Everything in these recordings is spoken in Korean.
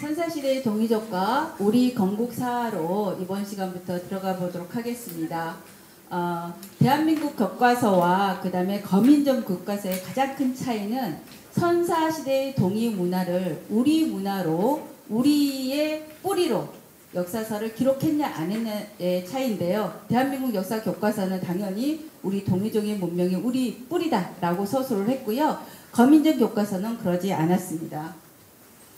선사시대의 동이족과 우리 건국사로 이번 시간부터 들어가 보도록 하겠습니다. 대한민국 교과서와 그 다음에 거민족 교과서의 가장 큰 차이는 선사시대의 동이 문화를 우리 문화로 우리의 뿌리로 역사서를 기록했냐 안 했냐의 차이인데요. 대한민국 역사 교과서는 당연히 우리 동이족의 문명이 우리 뿌리다 라고 서술을 했고요. 거민족 교과서는 그러지 않았습니다.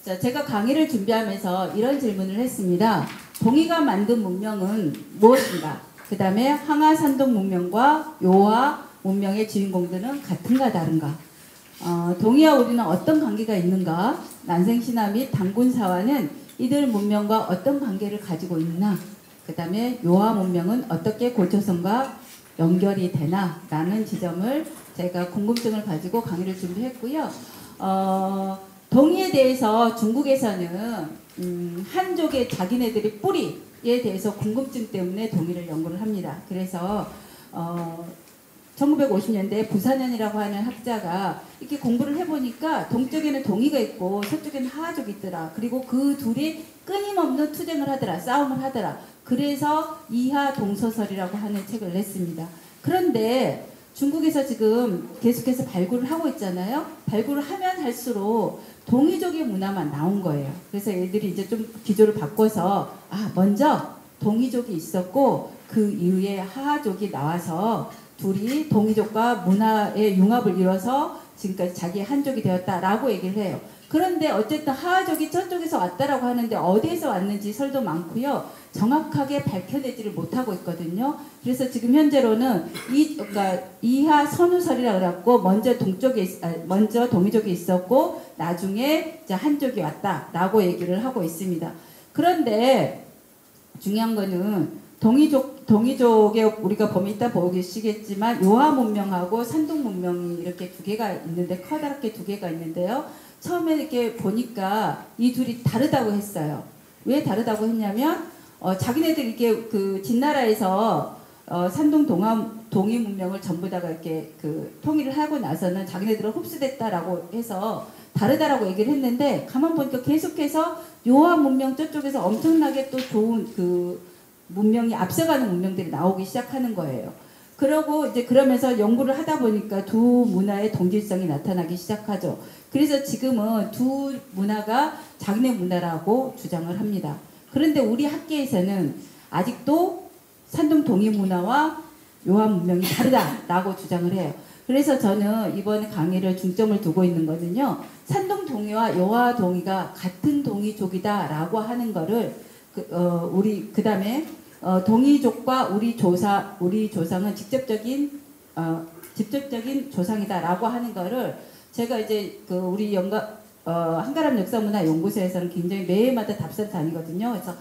자, 제가 강의를 준비하면서 이런 질문을 했습니다. 동이가 만든 문명은 무엇인가? 그 다음에 항하 산동 문명과 요하 문명의 주인공들은 같은가 다른가? 동이와 우리는 어떤 관계가 있는가? 난생신화 및 단군사화는 이들 문명과 어떤 관계를 가지고 있나? 그 다음에 요하 문명은 어떻게 고조선과 연결이 되나? 라는 지점을 제가 궁금증을 가지고 강의를 준비했고요. 동이에 대해서 중국에서는 한족의 자기네들의 뿌리에 대해서 궁금증 때문에 동이를 연구를 합니다. 그래서 1950년대에 부산현이라고 하는 학자가 이렇게 공부를 해보니까 동쪽에는 동이가 있고 서쪽에는 하하족이 있더라. 그리고 그 둘이 끊임없는 투쟁을 하더라. 싸움을 하더라. 그래서 이하동서설이라고 하는 책을 냈습니다. 그런데 중국에서 지금 계속해서 발굴을 하고 있잖아요. 발굴을 하면 할수록 동이족의 문화만 나온 거예요. 그래서 애들이 이제 좀 기조를 바꿔서 먼저 동이족이 있었고 그 이후에 하하족이 나와서 둘이 동이족과 문화의 융합을 이뤄서 지금까지 자기 한족이 되었다라고 얘기를 해요. 그런데 어쨌든 하하족이 저쪽에서 왔다라고 하는데 어디에서 왔는지 설도 많고요. 정확하게 밝혀내지를 못하고 있거든요. 그래서 지금 현재로는 그러니까 이하 선우설이라고 그래갖고 먼저 동이족이 있었고 나중에 이제 한족이 왔다라고 얘기를 하고 있습니다. 그런데 중요한 거는 동이족에 우리가 보면 이따 보시겠지만 요하 문명하고 산동 문명이 이렇게 두 개가 있는데 커다랗게 두 개가 있는데요. 처음에 이렇게 보니까 이 둘이 다르다고 했어요. 왜 다르다고 했냐면 자기네들 이렇게 그 진나라에서 산동 동이 문명을 전부 다가 이렇게 그 통일을 하고 나서는 자기네들은 흡수됐다라고 해서 다르다라고 얘기를 했는데 가만 보니까 계속해서 요하 문명 저쪽에서 엄청나게 또 좋은 그 문명이 앞서가는 문명들이 나오기 시작하는 거예요. 그러고 이제 그러면서 연구를 하다 보니까 두 문화의 동질성이 나타나기 시작하죠. 그래서 지금은 두 문화가 자기네 문화라고 주장을 합니다. 그런데 우리 학계에서는 아직도 산동 동이 문화와 요하 문명이 다르다라고 주장을 해요. 그래서 저는 이번 강의를 중점을 두고 있는 거는요. 산동 동이와 요하 동이가 같은 동이족이다라고 하는 거를 그 다음에 동이족과 우리 조상은 직접적인 조상이다라고 하는 거를 제가 이제 그 우리 한가람 역사문화 연구소에서는 굉장히 매해마다 답사를 다니거든요. 그래서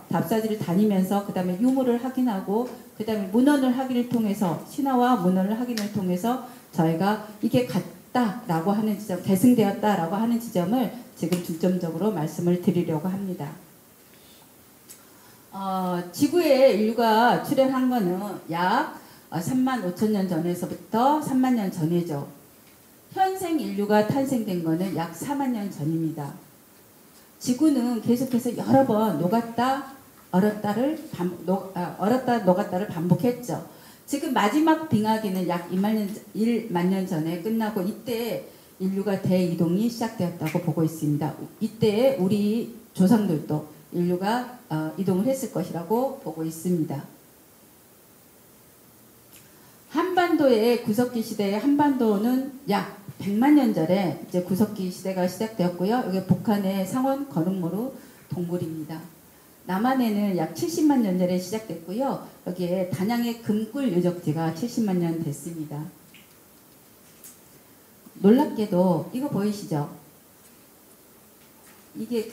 답사지를 다니면서 그 다음에 유물을 확인하고 그 다음에 문헌을 확인을 통해서 신화와 문헌을 확인을 통해서 저희가 이게 같다라고 하는 지점, 계승되었다라고 하는 지점을 지금 중점적으로 말씀을 드리려고 합니다. 지구에 인류가 출현한 거는 약 35,000년 전에서부터 30,000년 전이죠. 현생 인류가 탄생된 거는 약 40,000년 전입니다. 지구는 계속해서 여러 번 녹았다 녹았다를 반복했죠. 지금 마지막 빙하기는 약 1만 년 전에 끝나고 이때 인류가 대이동이 시작되었다고 보고 있습니다. 이때 우리 조상들도 인류가 이동을 했을 것이라고 보고 있습니다. 한반도의 구석기 시대의 한반도는 약 100만 년 전에 이제 구석기 시대가 시작되었고요. 여기 북한의 상원 거릉모루 동굴입니다. 남한에는 약 70만 년 전에 시작됐고요. 여기에 단양의 금굴 유적지가 70만 년 됐습니다. 놀랍게도 이거 보이시죠? 이게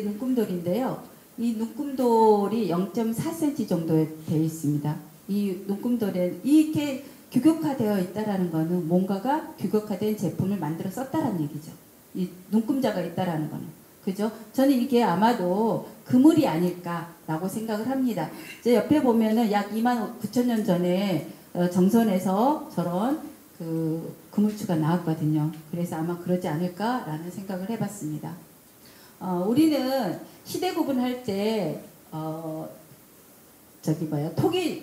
눈금돌인데요. 이 눈금돌이 0.4cm 정도 되어 있습니다. 이 눈금돌에 이렇게 규격화되어 있다라는 거는 뭔가가 규격화된 제품을 만들어 썼다라는 얘기죠. 이 눈금자가 있다라는 거는. 그죠? 저는 이게 아마도 그물이 아닐까라고 생각을 합니다. 제 옆에 보면은 약 29,000년 전에 정선에서 저런 그물추가 나왔거든요. 그래서 아마 그러지 않을까라는 생각을 해봤습니다. 우리는 시대 구분할 때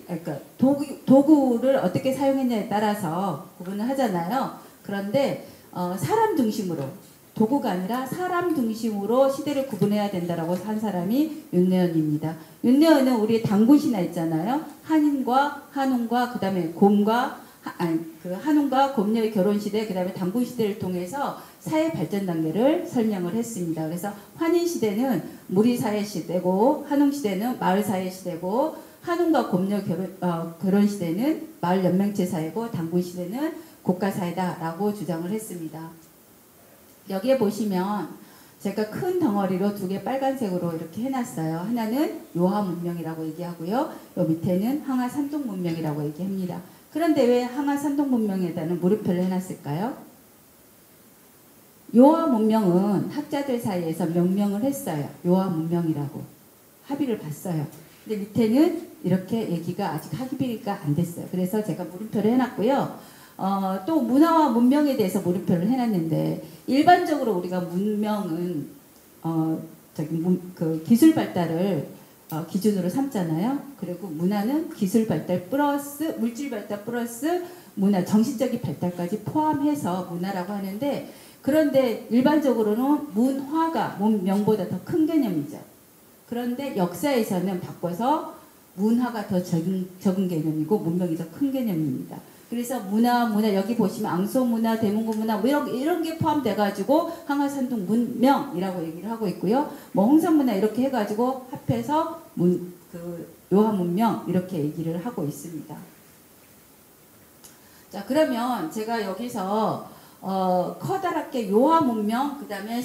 그러니까 도구를 어떻게 사용했냐에 따라서 구분을 하잖아요. 그런데 사람 중심으로, 도구가 아니라 사람 중심으로 시대를 구분해야 된다라고 한 사람이 윤내원입니다. 윤내원은 우리 단군 신화 있잖아요. 한인과 한웅과 그다음에 한웅과 곰녀의 결혼 시대, 그다음에 단군 시대를 통해서 사회 발전 단계를 설명을 했습니다. 그래서 환인 시대는 무리 사회 시대고, 한웅 시대는 마을 사회 시대고, 한웅과 곰녀 결혼 시대는 마을 연맹체 사회고, 단군 시대는 국가 사회다라고 주장을 했습니다. 여기에 보시면 제가 큰 덩어리로 두 개 빨간색으로 이렇게 해놨어요. 하나는 요하 문명이라고 얘기하고요. 요 밑에는 항하 산동 문명이라고 얘기합니다. 그런데 왜 항하 산동 문명에다는 물음표를 해놨을까요? 요하 문명은 학자들 사이에서 명명을 했어요. 요하 문명이라고 합의를 봤어요. 근데 밑에는 이렇게 얘기가 아직 합의가 안 됐어요. 그래서 제가 물음표를 해놨고요. 또 문화와 문명에 대해서 물음표를 해놨는데, 일반적으로 우리가 문명은 기술 발달을 기준으로 삼잖아요. 그리고 문화는 기술 발달 플러스 물질 발달 플러스 문화, 정신적인 발달까지 포함해서 문화라고 하는데, 그런데 일반적으로는 문화가 문명보다 더 큰 개념이죠. 그런데 역사에서는 바꿔서 문화가 더 적은 개념이고 문명이 더 큰 개념입니다. 그래서 문화 여기 보시면 앙소문화, 대문고 문화 뭐 이런 게 포함돼가지고 항하산동 문명이라고 얘기를 하고 있고요. 뭐 홍산문화 이렇게 해가지고 합해서 요하 문명 이렇게 얘기를 하고 있습니다. 자, 그러면 제가 여기서 커다랗게 요하 문명, 그 다음에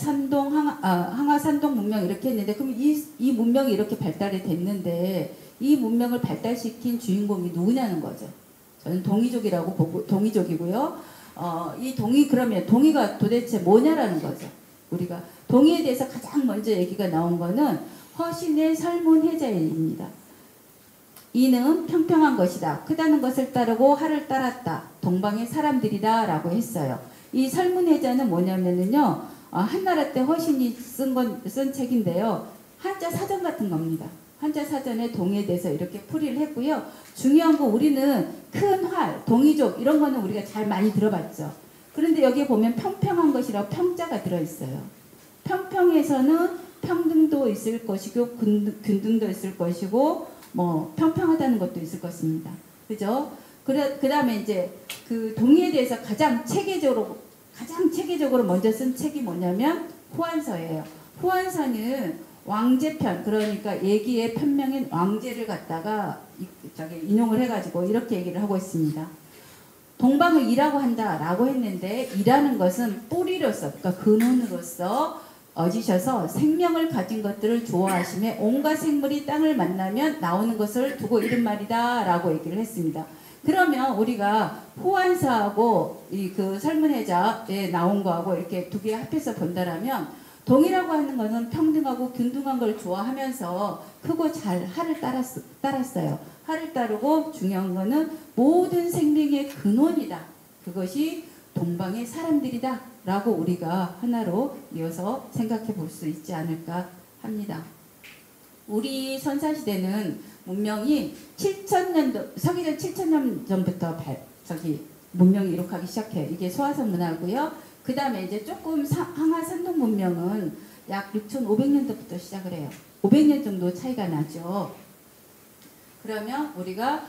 항하산동 문명 이렇게 했는데, 그럼 이 문명이 이렇게 발달이 됐는데 이 문명을 발달시킨 주인공이 누구냐는 거죠. 저는 동이족이라고 보고, 동이족이고요. 그러면 동이가 도대체 뭐냐라는 거죠. 우리가 동이에 대해서 가장 먼저 얘기가 나온 거는 허신의 설문해자입니다. 이는 평평한 것이다. 크다는 것을 따르고 하를 따랐다. 동방의 사람들이다 라고 했어요. 이 설문해자는 뭐냐면요. 한나라 때 허신이 쓴 책인데요. 한자 사전 같은 겁니다. 한자 사전에 동에 대해서 이렇게 풀이를 했고요. 중요한 거, 우리는 큰 활, 동이족 이런 거는 우리가 잘 많이 들어봤죠. 그런데 여기에 보면 평평한 것이라고 평자가 들어있어요. 평평에서는 평등도 있을 것이고 균등도 있을 것이고 뭐 평평하다는 것도 있을 것입니다. 그죠? 그 다음에 이제 그 동의에 대해서 가장 체계적으로 먼저 쓴 책이 뭐냐면 후한서예요. 후한서는 왕제편, 그러니까 얘기의 편명인 왕제를 갖다가 인용을 해가지고 이렇게 얘기를 하고 있습니다. 동방을 이라고 한다라고 했는데, 이라는 것은 뿌리로서, 그러니까 근원으로서 얻으셔서 생명을 가진 것들을 좋아하시며 온갖 생물이 땅을 만나면 나오는 것을 두고 이른 말이다 라고 얘기를 했습니다. 그러면 우리가 후한서하고 그 설문해자에 나온 거하고 이렇게 두 개 합해서 본다라면, 동이라고 하는 것은 평등하고 균등한 걸 좋아하면서 크고 잘 하를 따랐어요. 하를 따르고 중요한 거는 모든 생명의 근원이다. 그것이 동방의 사람들이다 라고 우리가 하나로 이어서 생각해 볼 수 있지 않을까 합니다. 우리 선사시대는 문명이 7,000년도, 서기전 7,000년 전부터 문명이 이룩하기 시작해요. 이게 소화선 문화고요. 그 다음에 이제 조금 항하산동 문명은 약 6,500년도부터 시작을 해요. 500년 정도 차이가 나죠. 그러면 우리가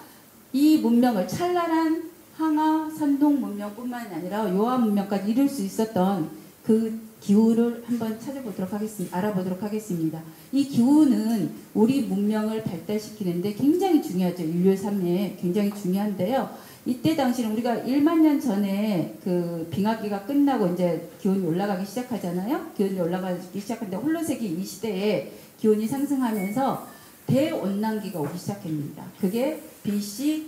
이 문명을, 찬란한 항하산동 문명뿐만 아니라 요하 문명까지 이룰 수 있었던 그 기후를 한번 알아보도록 하겠습니다. 이 기후는 우리 문명을 발달시키는데 굉장히 중요하죠. 인류 삶에 굉장히 중요한데요. 이때 당시는 우리가 1만 년 전에 그 빙하기가 끝나고 이제 기온이 올라가기 시작하잖아요. 기온이 올라가기 시작하는데 홀로세기 이 시대에 기온이 상승하면서 대온난기가 오기 시작합니다. 그게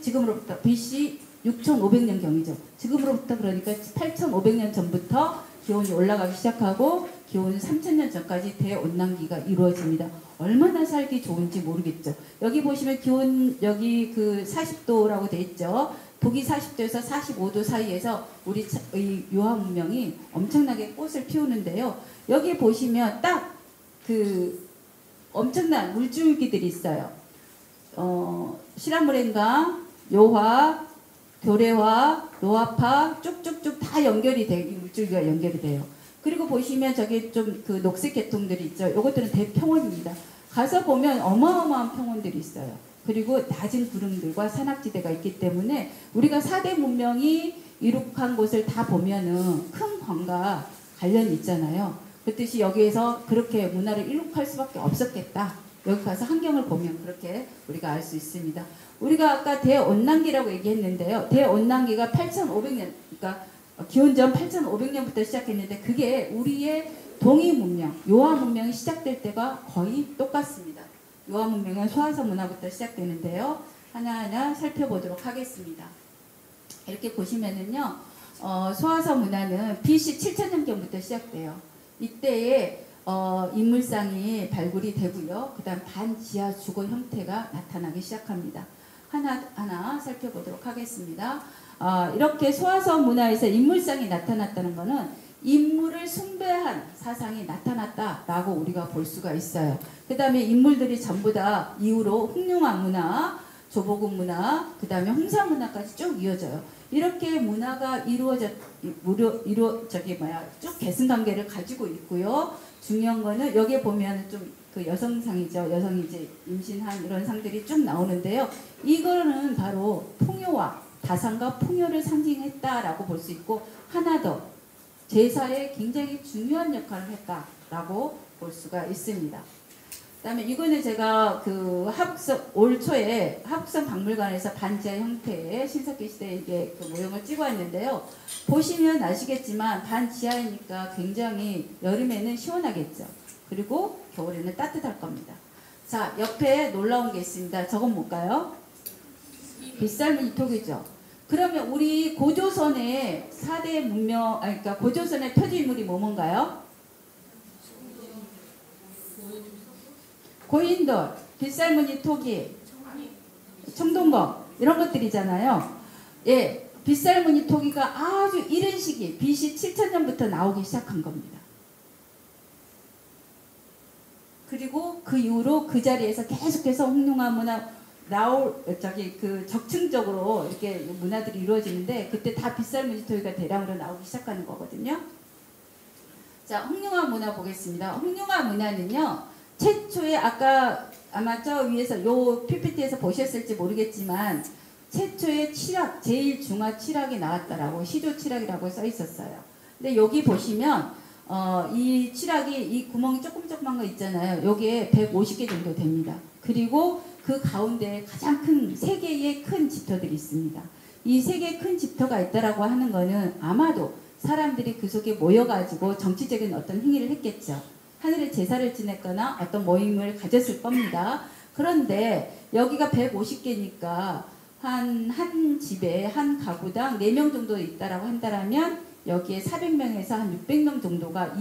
지금으로부터 BC 6,500년 경이죠. 지금으로부터 그러니까 8,500년 전부터 기온이 올라가기 시작하고 기온 3,000년 전까지 대온난기가 이루어집니다. 얼마나 살기 좋은지 모르겠죠. 여기 보시면 기온 여기 그 40도라고 돼 있죠. 북위 40도에서 45도 사이에서 우리 요하 문명이 엄청나게 꽃을 피우는데요. 여기 보시면 딱 그 엄청난 물줄기들이 있어요. 시라모렌강, 요화, 교래화, 노화파 쭉쭉쭉 다 연결이 돼요. 이 물줄기가 연결이 돼요. 그리고 보시면 저기 좀 그 녹색 계통들이 있죠. 이것들은 대평원입니다. 가서 보면 어마어마한 평원들이 있어요. 그리고 낮은 구름들과 산악지대가 있기 때문에 우리가 4대 문명이 이룩한 곳을 다 보면은 큰 광과 관련이 있잖아요. 그렇듯이 여기에서 그렇게 문화를 이룩할 수밖에 없었겠다. 여기 가서 환경을 보면 그렇게 우리가 알 수 있습니다. 우리가 아까 대온난기라고 얘기했는데요. 대온난기가 8,500년, 그러니까 기원전 8,500년부터 시작했는데 그게 우리의 동이 문명, 요하 문명이 시작될 때가 거의 똑같습니다. 요하 문명은 소화서 문화부터 시작되는데요. 하나하나 살펴보도록 하겠습니다. 이렇게 보시면은요, 소화서 문화는 BC 7000년경부터 시작돼요. 이때에 인물상이 발굴이 되고요. 그 다음 반지하 주거 형태가 나타나기 시작합니다. 하나하나 살펴보도록 하겠습니다. 이렇게 소화서 문화에서 인물상이 나타났다는 것은 인물을 숭배한 사상이 나타났다라고 우리가 볼 수가 있어요. 그 다음에 인물들이 전부 다 이후로 흑룡화 문화, 조보국 문화, 그 다음에 홍사 문화까지 쭉 이어져요. 이렇게 문화가 쭉 계승관계를 가지고 있고요. 중요한 거는 여기에 보면 좀 그 여성상이죠. 여성이 이제 임신한 이런 상들이 쭉 나오는데요. 이거는 바로 풍요와 다산과 풍요를 상징했다라고 볼 수 있고 하나 더 제사에 굉장히 중요한 역할을 했다라고 볼 수가 있습니다. 그다음에 이거는 제가 그 올 초에 하북성 박물관에서 반지하 형태의 신석기 시대의 그 모형을 찍어왔는데요. 보시면 아시겠지만 반지하이니까 굉장히 여름에는 시원하겠죠. 그리고 겨울에는 따뜻할 겁니다. 자, 옆에 놀라운 게 있습니다. 저건 뭘까요? 빗살문 이토기죠. 그러면 우리 고조선의 4대 문명, 그러니까 고조선의 표지인물이 뭔가요? 고인돌, 빗살무늬 토기, 청동검 이런 것들이잖아요. 예, 빗살무늬 토기가 아주 이른 시기 BC 7000년부터 나오기 시작한 겁니다. 그리고 그 이후로 그 자리에서 계속해서 흑룡화 문화 적층적으로 이렇게 문화들이 이루어지는데 그때 다 빗살무늬 토기가 대량으로 나오기 시작하는 거거든요. 자, 흑룡화 문화 보겠습니다. 흑룡화 문화는요. 최초에 아까 아마 저 위에서 요 PPT에서 보셨을지 모르겠지만 최초의 칠학, 제1중화 칠학이 나왔다라고 시조 칠학이라고 써 있었어요. 근데 여기 보시면 이 칠학이 이 구멍이 조그만 거 있잖아요. 여기에 150개 정도 됩니다. 그리고 그 가운데 가장 큰 3개의 큰 집터들이 있습니다. 이 3개의 큰 집터가 있다라고 하는 거는 아마도 사람들이 그 속에 모여가지고 정치적인 어떤 행위를 했겠죠. 하늘에 제사를 지냈거나 어떤 모임을 가졌을 겁니다. 그런데 여기가 150개니까 한 집에 한 가구당 4명 정도 있다라고 한다면 여기에 400명에서 한 600명 정도가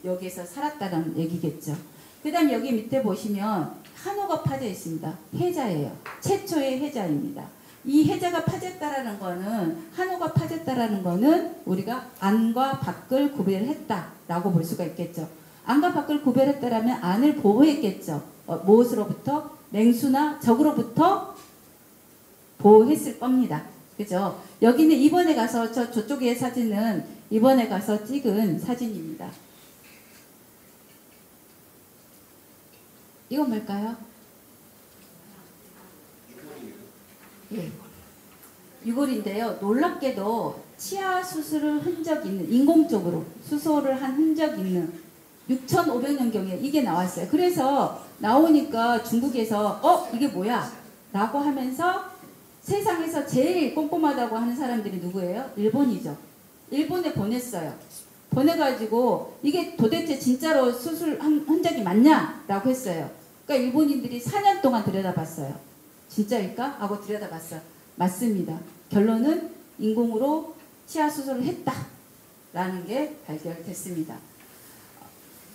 여기에서 살았다는 얘기겠죠. 그 다음 여기 밑에 보시면 한호가 파져 있습니다. 해자예요. 최초의 해자입니다. 이 해자가 파졌다라는 거는 한호가 파졌다라는 거는 우리가 안과 밖을 구별했다라고 볼 수가 있겠죠. 안과 밖을 구별했다라면 안을 보호했겠죠. 무엇으로부터? 맹수나 적으로부터 보호했을 겁니다. 그죠? 여기는 이번에 가서 저쪽의 사진은 이번에 가서 찍은 사진입니다. 이건 뭘까요? 예. 유골인데요. 놀랍게도 치아 수술을 흔적 있는, 인공적으로 수술을 한 흔적 있는 6500년경에 이게 나왔어요. 그래서 나오니까 중국에서 이게 뭐야? 라고 하면서 세상에서 제일 꼼꼼하다고 하는 사람들이 누구예요? 일본이죠. 일본에 보냈어요. 보내가지고 이게 도대체 진짜로 수술한 흔적이 맞냐? 라고 했어요. 그러니까 일본인들이 4년 동안 들여다봤어요. 진짜일까? 하고 들여다봤어요. 맞습니다. 결론은 인공으로 치아 수술을 했다. 라는 게 발견됐습니다.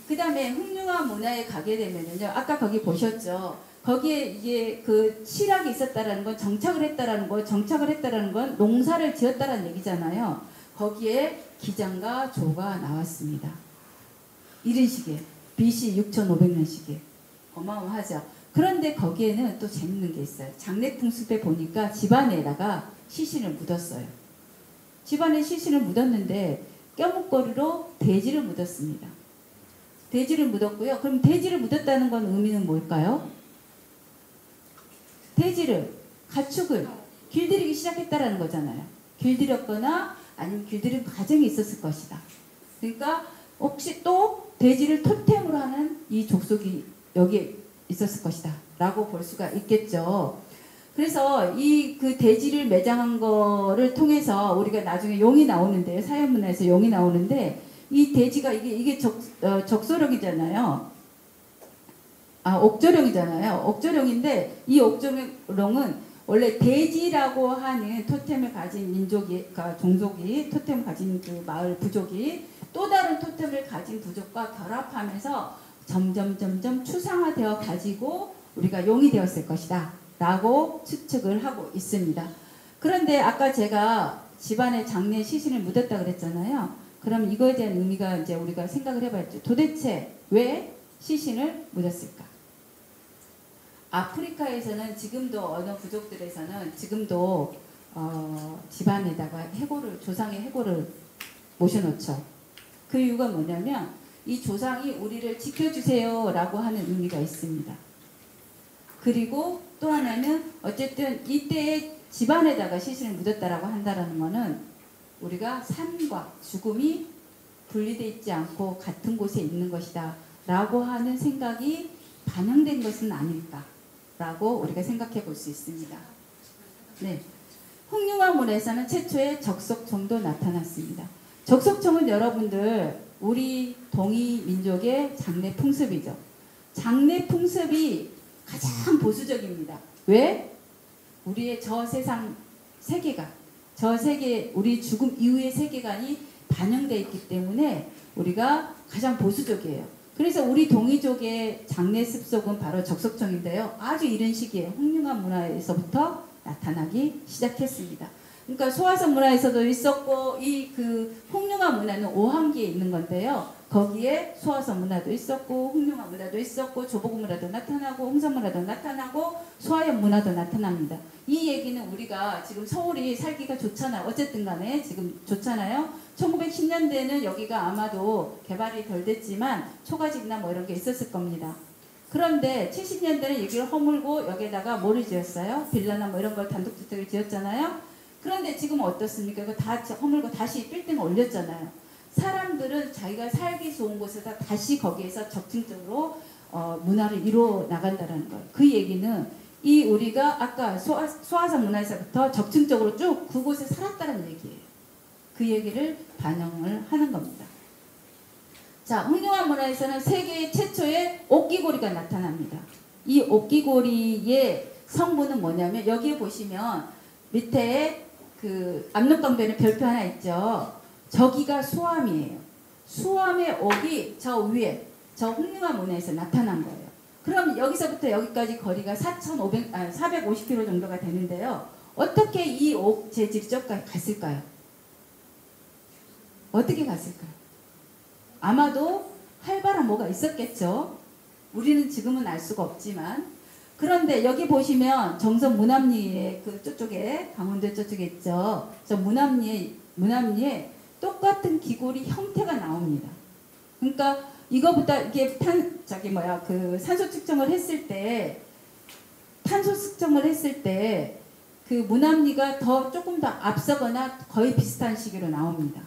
그 다음에 흑룡화 문화에 가게 되면요. 아까 거기 보셨죠? 거기에 이게 그 칠학이 있었다라는 건 정착을 했다라는 거, 정착을 했다라는 건 농사를 지었다라는 얘기잖아요. 거기에 기장과 조가 나왔습니다. 이런 식의. BC 6500년식이에요. 어마어마하죠. 그런데 거기에는 또 재밌는 게 있어요. 장례풍습에 보니까 집안에다가 시신을 묻었어요. 집안에 시신을 묻었는데 껴묵거리로 돼지를 묻었습니다. 돼지를 묻었고요. 그럼 돼지를 묻었다는 건 의미는 뭘까요? 돼지를, 가축을 길들이기 시작했다라는 거잖아요. 길들였거나 아니면 길들인 과정이 있었을 것이다. 그러니까 혹시 또 돼지를 토템으로 하는 이 족속이 여기에 있었을 것이다 라고 볼 수가 있겠죠. 그래서 이 그 돼지를 매장한 거를 통해서 우리가 나중에 용이 나오는데, 사연문화에서 용이 나오는데, 이 돼지가 이게 적소령이잖아요. 옥조령이잖아요. 옥조령인데 이 옥조령은 원래 돼지라고 하는 토템을 가진 민족이, 그러니까 종족이, 토템을 가진 그 마을 부족이 또 다른 토템을 가진 부족과 결합하면서 점점 추상화되어 가지고 우리가 용이 되었을 것이다 라고 추측을 하고 있습니다. 그런데 아까 제가 집안에 장례 시신을 묻었다 그랬잖아요. 그럼 이거에 대한 의미가 이제 우리가 생각을 해봐야죠. 도대체 왜 시신을 묻었을까? 아프리카에서는 지금도 어느 부족들에서는 지금도 집안에다가 해골을, 조상의 해골을 모셔놓죠. 그 이유가 뭐냐면 이 조상이 우리를 지켜주세요 라고 하는 의미가 있습니다. 그리고 또 하나는 어쨌든 이때에 집안에다가 시신을 묻었다라고 한다라는 것은 우리가 삶과 죽음이 분리되어 있지 않고 같은 곳에 있는 것이다 라고 하는 생각이 반영된 것은 아닐까 라고 우리가 생각해 볼 수 있습니다. 네. 흑룡아문에서는 최초의 적석청도 나타났습니다. 적석청은 여러분들 우리 동이 민족의 장례 풍습이죠. 장례 풍습이 가장 보수적입니다. 왜? 우리의 저 세상 세계관, 저 세계, 우리 죽음 이후의 세계관이 반영되어 있기 때문에 우리가 가장 보수적이에요. 그래서 우리 동이족의 장례 습속은 바로 적석청인데요. 아주 이른 시기에 홍융암 문화에서부터 나타나기 시작했습니다. 그러니까 소화성 문화에서도 있었고 이 그 홍융암 문화는 오한기에 있는 건데요. 거기에 소화성 문화도 있었고 홍융암 문화도 있었고 조복 문화도 나타나고 홍성 문화도 나타나고 소화연 문화도 나타납니다. 이 얘기는 우리가 지금 서울이 살기가 좋잖아요. 어쨌든 간에 지금 좋잖아요. 1910년대에는 여기가 아마도 개발이 덜 됐지만 초가집이나 뭐 이런 게 있었을 겁니다. 그런데 70년대는 여기를 허물고 여기에다가 뭐를 지었어요? 빌라나 뭐 이런 걸 단독주택을 지었잖아요. 그런데 지금 어떻습니까? 이거 다 허물고 다시 빌딩을 올렸잖아요. 사람들은 자기가 살기 좋은 곳에서 다시 거기에서 적층적으로 문화를 이루어 나간다는 거예요. 그 얘기는 이 우리가 아까 소화성 문화에서부터 적층적으로 쭉 그곳에 살았다는 얘기예요. 그 얘기를 반영을 하는 겁니다. 자, 흑룡암 문화에서는 세계 최초의 옥기고리가 나타납니다. 이 옥기고리의 성분은 뭐냐면 여기에 보시면 밑에 그 압록강변에 별표 하나 있죠. 저기가 수암이에요. 수암의 옥이 저 위에 저 흑룡암 문화에서 나타난 거예요. 그럼 여기서부터 여기까지 거리가 450km 정도가 되는데요. 어떻게 이 옥 재질이 저기까지 갔을까요? 어떻게 갔을까요? 아마도 활발한 뭐가 있었겠죠. 우리는 지금은 알 수가 없지만. 그런데 여기 보시면 정선 무남리에 그 저쪽에 강원도 저쪽에 있죠. 저 무남리에 똑같은 기골이 형태가 나옵니다. 그러니까 이거보다 이게 그 산소 측정을 했을 때 탄소 측정을 했을 때 그 무남리가 조금 더 앞서거나 거의 비슷한 시기로 나옵니다.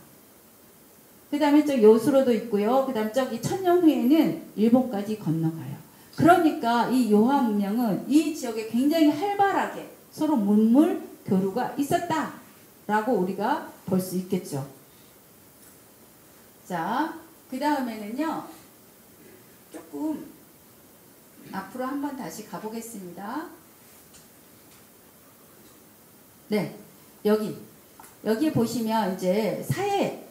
그 다음에 저 요수로도 있고요. 그 다음 저기 천년 후에는 일본까지 건너가요. 그러니까 이 요하 문명은 이 지역에 굉장히 활발하게 서로 문물 교류가 있었다라고 우리가 볼 수 있겠죠. 자, 그 다음에는요. 조금 앞으로 한번 다시 가보겠습니다. 네, 여기에 보시면 이제 사해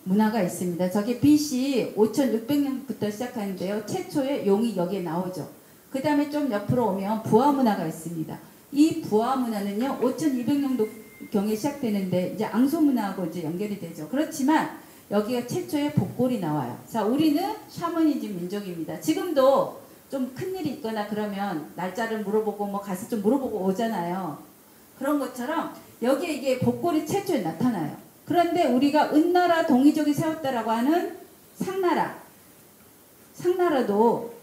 문화가 있습니다. 저게 BC 5600년부터 시작하는데요. 최초의 용이 여기에 나오죠. 그 다음에 좀 옆으로 오면 부하 문화가 있습니다. 이 부하 문화는요, 5200년도경에 시작되는데 이제 앙소 문화하고 이제 연결이 되죠. 그렇지만 여기가 최초의 복골이 나와요. 자, 우리는 샤머니즘 민족입니다. 지금도 좀 큰일이 있거나 그러면 날짜를 물어보고 뭐 가서 좀 물어보고 오잖아요. 그런 것처럼 여기에 이게 복골이 최초에 나타나요. 그런데 우리가 은나라 동이족이 세웠다라고 하는 상나라도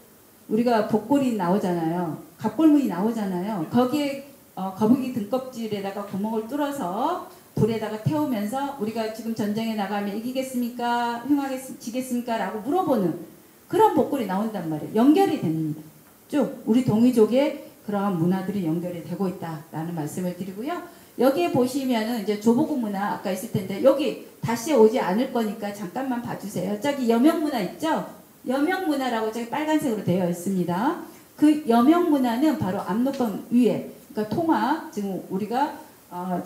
우리가 복골이 나오잖아요. 갑골문이 나오잖아요. 거기에 거북이 등껍질에다가 구멍을 뚫어서 불에다가 태우면서 우리가 지금 전쟁에 나가면 이기겠습니까? 흉하겠습니까? 라고 물어보는 그런 복골이 나온단 말이에요. 연결이 됩니다. 쭉 우리 동이족의 그러한 문화들이 연결이 되고 있다라는 말씀을 드리고요. 여기에 보시면은 이제 조보국 문화 아까 있을 텐데 여기 다시 오지 않을 거니까 잠깐만 봐주세요. 저기 여명 문화 있죠? 여명 문화라고 저기 빨간색으로 되어 있습니다. 그 여명 문화는 바로 압록강 위에, 그러니까 통화, 지금 우리가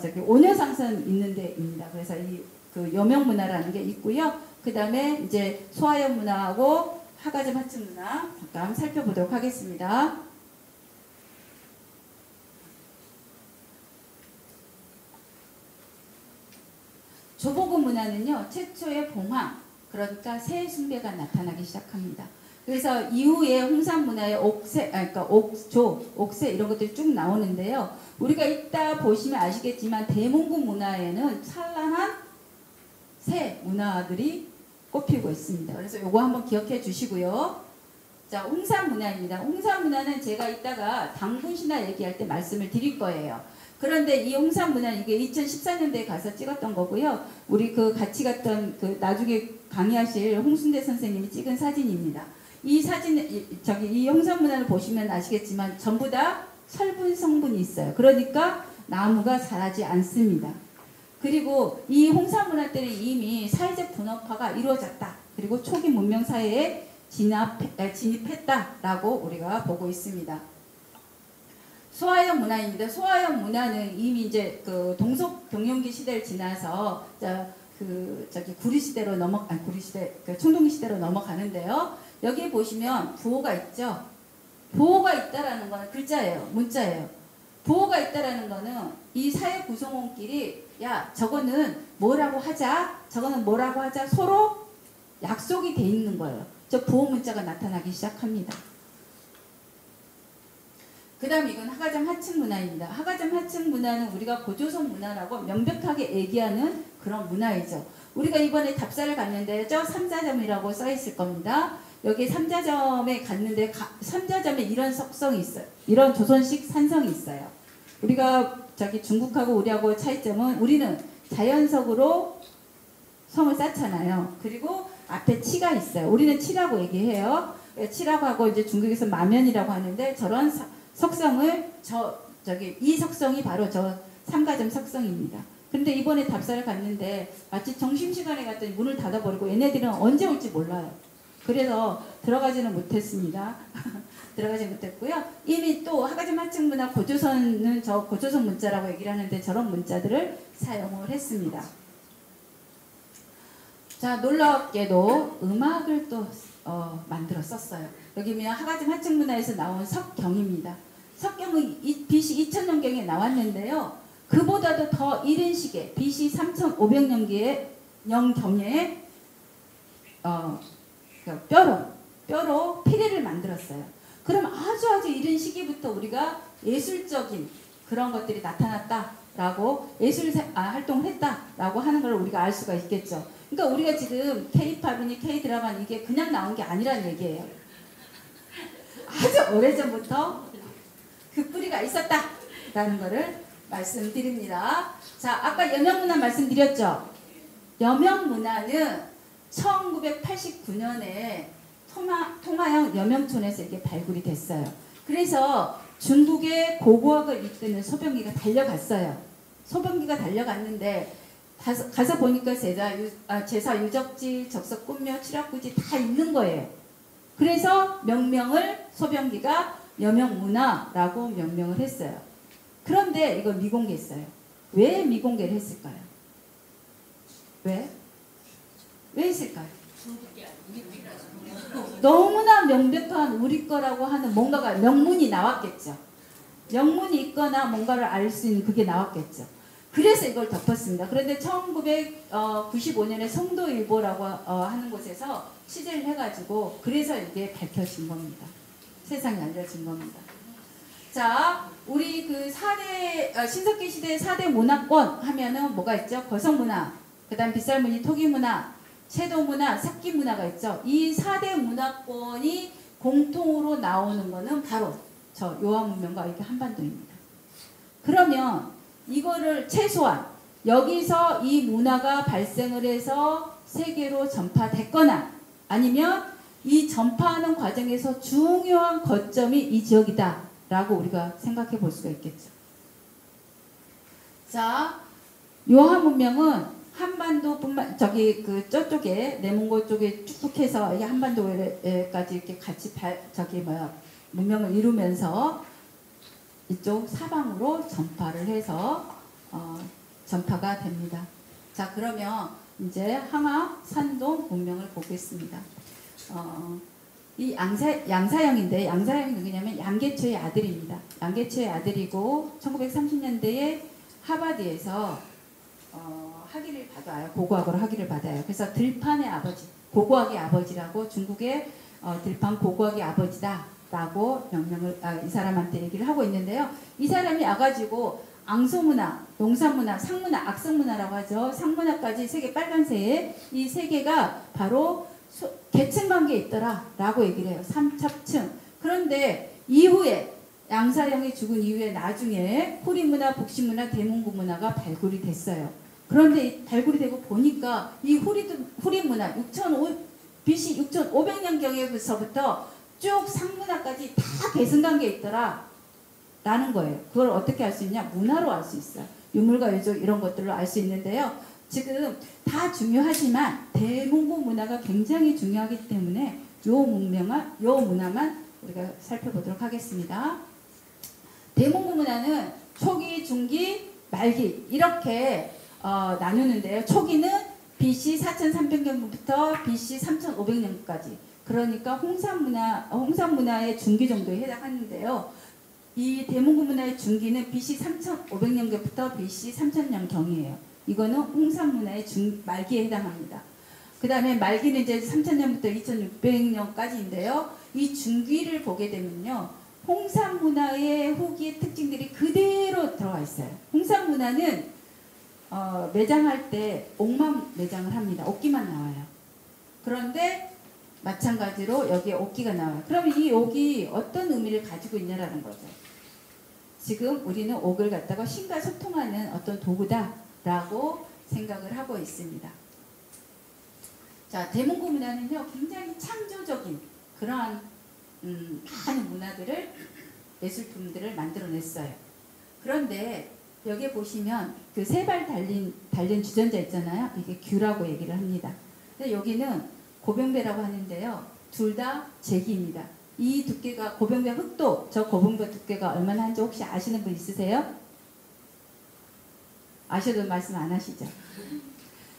저기 온여상선 있는 데입니다. 그래서 이 그 여명 문화라는 게 있고요. 그 다음에 이제 소아연 문화하고 하가점 하층 문화 잠깐 살펴보도록 하겠습니다. 조보국 문화는요, 최초의 봉황, 그러니까 새 숭배가 나타나기 시작합니다. 그래서 이후에 홍산 문화의 그러니까 옥새 이런 것들이 쭉 나오는데요. 우리가 이따 보시면 아시겠지만 대몽군 문화에는 찬란한 새 문화들이 꼽히고 있습니다. 그래서 요거 한번 기억해 주시고요. 자, 홍산 문화입니다. 홍산 문화는 제가 이따가 당군 신화 얘기할 때 말씀을 드릴 거예요. 그런데 이 홍산 문화는 이게 2014년도에 가서 찍었던 거고요. 우리 그 같이 갔던 그 나중에 강의하실 홍순대 선생님이 찍은 사진입니다. 이 사진, 이 홍산 문화를 보시면 아시겠지만 전부 다 철분 성분이 있어요. 그러니까 나무가 자라지 않습니다. 그리고 이 홍산 문화 때는 이미 사회적 분업화가 이루어졌다. 그리고 초기 문명 사회에 진입했다라고 우리가 보고 있습니다. 소아연 문화입니다. 소아연 문화는 이미 이제 그 동속 경영기 시대를 지나서 저기 구리 시대로 청동기 시대로 넘어가는데요. 여기 보시면 부호가 있죠. 부호가 있다라는 거는 글자예요. 문자예요. 부호가 있다라는 거는 이 사회 구성원끼리 야, 저거는 뭐라고 하자, 저거는 뭐라고 하자 서로 약속이 돼 있는 거예요. 저 부호 문자가 나타나기 시작합니다. 그 다음 이건 하가점 하층 문화입니다. 하가점 하층 문화는 우리가 고조선 문화라고 명백하게 얘기하는 그런 문화이죠. 우리가 이번에 답사를 갔는데 저 삼자점이라고 써 있을 겁니다. 여기 삼자점에 갔는데 삼자점에 이런 속성이 있어요. 이런 조선식 산성이 있어요. 우리가 저기 중국하고 우리하고 차이점은 우리는 자연석으로 성을 쌓잖아요. 그리고 앞에 치가 있어요. 우리는 치라고 얘기해요. 치라고 하고 이제 중국에서 마면이라고 하는데 저런 석성을 이 석성이 바로 저 삼가점 석성입니다. 근데 이번에 답사를 갔는데 마치 점심시간에 갔더니 문을 닫아버리고 얘네들은 언제 올지 몰라요. 그래서 들어가지는 못했습니다. 들어가지 못했고요. 이미 또 하가점 하층 문화 고조선은 저 고조선 문자라고 얘기를 하는데 저런 문자들을 사용을 했습니다. 자, 놀랍게도 음악을 또 만들어 썼어요. 여기 보면 하가점 하층 문화에서 나온 석경입니다. 석경은 BC 2000년경에 나왔는데요. 그보다도 더 이른 시기에 BC 3500년경에 뼈로 피리를 만들었어요. 그럼 아주 이른 시기부터 우리가 예술적인 그런 것들이 나타났다라고 예술 활동을 했다라고 하는 걸 우리가 알 수가 있겠죠. 그러니까 우리가 지금 K-팝이니 K-드라마니 이게 그냥 나온 게 아니라는 얘기예요. 아주 오래전부터 그 뿌리가 있었다라는 거를 말씀드립니다. 자, 아까 여명문화 말씀드렸죠. 여명문화는 1989년에 통화형 여명촌에서 이게 발굴이 됐어요. 그래서 중국의 고고학을 이끄는 소병기가 달려갔어요. 소병기가 달려갔는데 가서 보니까 제사 유적지, 적석 꿈묘, 칠학구지 다 있는 거예요. 그래서 명명을 소병기가 여명문화라고 명명을 했어요. 그런데 이거 미공개했어요. 왜 미공개를 했을까요? 왜 했을까요? 너무나 명백한 우리 거라고 하는 뭔가가 명문이 나왔겠죠. 명문이 있거나 뭔가를 알 수 있는 그게 나왔겠죠. 그래서 이걸 덮었습니다. 그런데 1995년에 송도일보라고 하는 곳에서 취재를 해가지고 그래서 이게 밝혀진 겁니다. 세상에 알려진 겁니다. 자, 우리 그 4대 신석기 시대 4대 문화권 하면은 뭐가 있죠? 거성문화, 그 다음 빗살무늬 토기문화, 채도문화, 삭기문화가 있죠. 이 4대 문화권이 공통으로 나오는 거는 바로 저 요한문명과 이게 한반도입니다. 그러면 이거를 최소한 여기서 이 문화가 발생을 해서 세계로 전파됐거나 아니면 이 전파하는 과정에서 중요한 거점이 이 지역이다 라고 우리가 생각해 볼 수가 있겠죠. 자, 요한 문명은 한반도뿐만 저쪽에 내몽고 쪽에 쭉쭉 해서 이 한반도에까지 이렇게 같이 문명을 이루면서 이쪽 사방으로 전파를 해서 전파가 됩니다. 자, 그러면 이제 항아 산동 문명을 보겠습니다. 이 양사형인데 양사형이 누구냐면 양계초의 아들입니다. 양계초의 아들이고 1930년대에 하버드에서 학위를 받아요. 고고학으로 학위를 받아요. 그래서 들판의 아버지, 고고학의 아버지라고 중국의 들판 고고학의 아버지다 라고 명명을 이 사람한테 얘기를 하고 있는데요. 이 사람이 와가지고 앙소문화, 농산문화, 상문화, 악성문화라고 하죠. 상문화까지 세 개 빨간색 이 세 개가 바로 계층관계에 있더라 라고 얘기를 해요. 삼첩층. 그런데 이후에 양사형이 죽은 이후에 나중에 후리문화, 북시문화, 대문구문화가 발굴이 됐어요. 그런데 발굴이 되고 보니까 이 후리문화 BC 6500년경에서부터 쭉 상문화까지 다 계승관계에 있더라 라는 거예요. 그걸 어떻게 알 수 있냐? 문화로 알 수 있어요. 유물과 유적 이런 것들로 알 수 있는데요. 지금 다 중요하지만 대문구 문화가 굉장히 중요하기 때문에 요 문화만 우리가 살펴보도록 하겠습니다. 대문구 문화는 초기, 중기, 말기 이렇게 나누는데요. 초기는 BC 4300년부터 BC 3500년까지 그러니까 홍산문화의 중기 정도에 해당하는데요. 이 대문구 문화의 중기는 BC 3500년경부터 BC 3000년경이에요. 이거는 홍산문화의 말기에 해당합니다. 그 다음에 말기는 이제 3000년부터 2600년까지인데요. 이 중기를 보게 되면요. 홍산문화의 후기의 특징들이 그대로 들어가 있어요. 홍산문화는 매장할 때 옥만 매장을 합니다. 옥기만 나와요. 그런데 마찬가지로 여기에 옥기가 나와요. 그럼 이 옥이 어떤 의미를 가지고 있냐라는 거죠. 지금 우리는 옥을 갖다가 신과 소통하는 어떤 도구다라고 생각을 하고 있습니다. 자, 대문구 문화는요, 굉장히 창조적인 그러한 많은 문화들을 예술품들을 만들어냈어요. 그런데 여기에 보시면 그 세 발 달린 주전자 있잖아요. 이게 규라고 얘기를 합니다. 근데 여기는 고병배라고 하는데요. 둘 다 제기입니다. 이 두께가 고병배 흑도 저 고병배 두께가 얼마나 한지 혹시 아시는 분 있으세요? 아셔도 말씀 안 하시죠?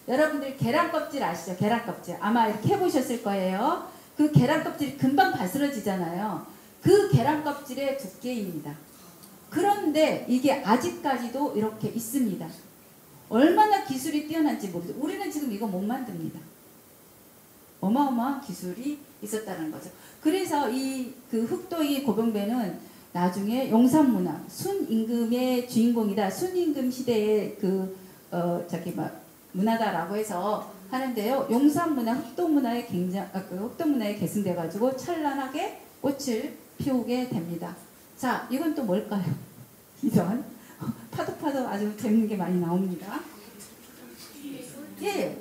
여러분들 계란 껍질 아시죠? 계란 껍질 아마 이렇게 해보셨을 거예요. 그 계란 껍질이 금방 바스러지잖아요. 그 계란 껍질의 두께입니다. 그런데 이게 아직까지도 이렇게 있습니다. 얼마나 기술이 뛰어난지 모르죠. 우리는 지금 이거 못 만듭니다. 어마어마한 기술이 있었다는 거죠. 그래서 그 흑도의 고병배는 나중에 용산문화, 순임금의 주인공이다. 순임금 시대의 문화다라고 해서 하는데요. 용산문화, 흑도문화에 흑도문화에 계승돼가지고 찬란하게 꽃을 피우게 됩니다. 자, 이건 또 뭘까요? 이런 파도 아주 재밌는 게 많이 나옵니다. 예,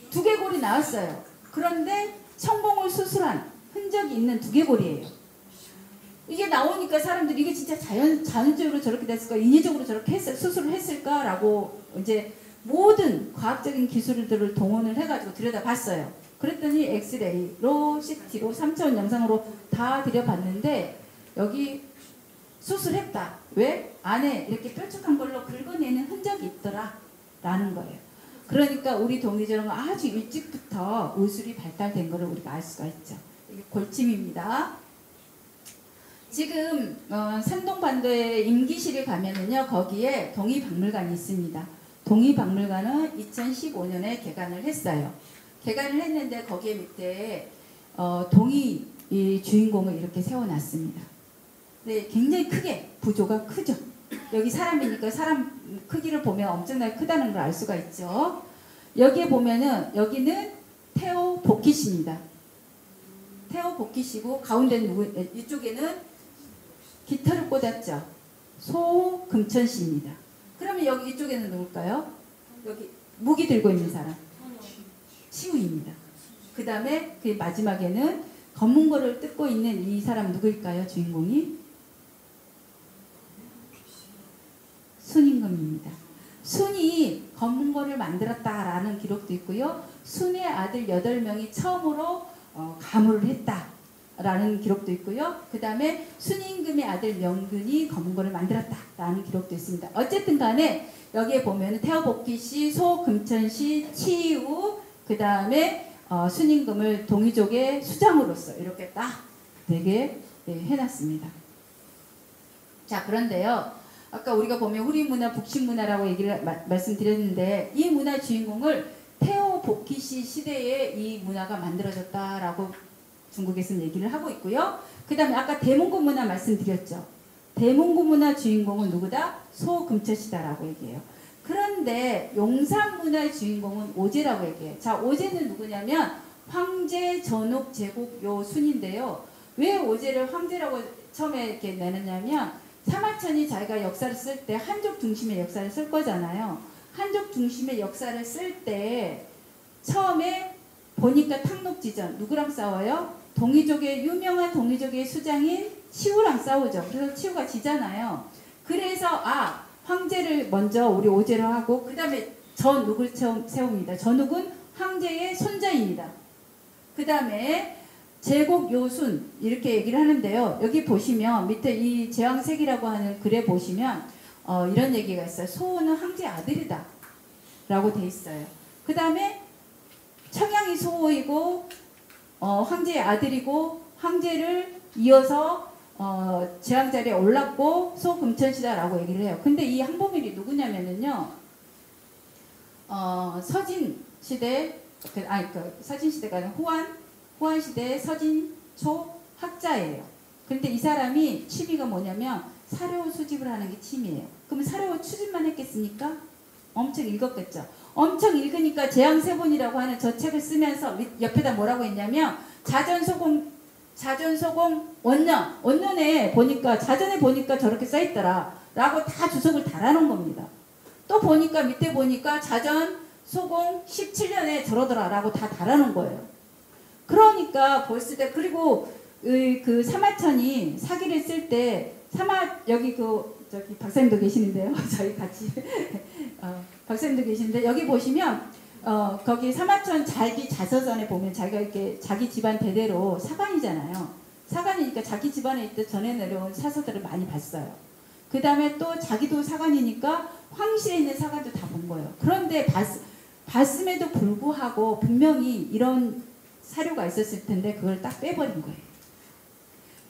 두개골이 나왔어요. 그런데 천공을 수술한 흔적이 있는 두개골이에요. 이게 나오니까 사람들이 이게 진짜 자연적으로 저렇게 됐을까? 인위적으로 저렇게 수술을 했을까라고 이제 모든 과학적인 기술들을 동원을 해가지고 들여다봤어요. 그랬더니 엑스레이로, CT로, 3차원 영상으로 다 들여봤는데 여기 수술했다. 왜? 안에 이렇게 뾰족한 걸로 긁어내는 흔적이 있더라 라는 거예요. 그러니까 우리 동의저는 아주 일찍부터 의술이 발달된 것을 우리가 알 수가 있죠. 이게 골침입니다. 지금 산동반도에 임기실에 가면은요, 거기에 동의박물관이 있습니다. 동의박물관은 2015년에 개관을 했어요. 개관을 했는데 거기에 밑에 동의 이 주인공을 이렇게 세워놨습니다. 네, 굉장히 크게 부조가 크죠. 여기 사람이니까 사람 크기를 보면 엄청나게 크다는 걸 알 수가 있죠. 여기에 보면은 여기는 테오 보키시입니다. 테오 보키시고 가운데는 누구? 이쪽에는 깃털을 꽂았죠. 소금천씨입니다. 그러면 여기 이쪽에는 누굴까요? 여기 무기 들고 있는 사람 치우입니다. 그 다음에 그 마지막에는 검은고를 뜯고 있는 이 사람 누구일까요? 주인공이 순임금입니다. 순이 검은고를 만들었다라는 기록도 있고요. 순의 아들 8명이 처음으로 가무를 했다라는 기록도 있고요. 그 다음에 순임금의 아들 명근이 검은고를 만들었다라는 기록도 있습니다. 어쨌든 간에 여기에 보면 태어복기씨, 소금천씨, 치우, 그 다음에 순임금을 동이족의 수장으로서 이렇게 딱 되게 해놨습니다. 자, 그런데요. 아까 우리가 보면 후리문화, 북신문화라고 얘기를 말씀드렸는데 이 문화 주인공을 태오복기시 시대에 이 문화가 만들어졌다라고 중국에서는 얘기를 하고 있고요. 그 다음에 아까 대몽구 문화 말씀드렸죠. 대몽구 문화 주인공은 누구다? 소금천시다라고 얘기해요. 그런데 용산 문화의 주인공은 오제라고 얘기해요. 자, 오제는 누구냐면 황제, 전옥, 제국 요 순인데요. 왜 오제를 황제라고 처음에 이렇게 내느냐면 사마천이 자기가 역사를 쓸 때 한족 중심의 역사를 쓸 거잖아요. 한족 중심의 역사를 쓸 때 처음에 보니까 탕록지전 누구랑 싸워요? 동이족의 유명한 동이족의 수장인 치우랑 싸우죠. 그래서 치우가 지잖아요. 그래서 황제를 먼저 우리 오제로 하고 그 다음에 전욱을 세웁니다. 전욱은 황제의 손자입니다. 그 다음에 제국 요순 이렇게 얘기를 하는데요. 여기 보시면 밑에 이 제왕색이라고 하는 글에 보시면 이런 얘기가 있어요. 소호는 황제 아들이다 라고 돼 있어요. 그 다음에 청양이 소호이고 황제의 아들이고 황제를 이어서 제왕 자리에 올랐고 소금천시다 라고 얘기를 해요. 근데 이 항복일이 누구냐면은요. 서진시대 서진시대가 아니라 호안시대의 서진초 학자예요. 그런데 이 사람이 취미가 뭐냐면 사료 수집을 하는 게 취미예요. 그러면 사료 수집만 했겠습니까? 엄청 읽었겠죠. 엄청 읽으니까 제왕세본이라고 하는 저 책을 쓰면서 옆에다 뭐라고 했냐면 자전소공 원년에 보니까 자전에 보니까 저렇게 써있더라 라고 다 주석을 달아놓은 겁니다. 또 보니까 밑에 보니까 자전 소공 17년에 저러더라 라고 다 달아놓은 거예요. 그러니까 봤을 때 그리고 그 사마천이 사기를 쓸 때 여기 저기 박사님도 계시는데요. 저희 같이 박사님도 계시는데 여기 보시면 거기 사마천 자기 자서전에 보면 자기가 이렇게 자기 집안 대대로 사관이잖아요. 사관이니까 자기 집안에 있던 전해 내려온 사서들을 많이 봤어요. 그 다음에 또 자기도 사관이니까 황실에 있는 사관도 다 본 거예요. 그런데 봤음에도 불구하고 분명히 이런 사료가 있었을 텐데 그걸 딱 빼버린 거예요.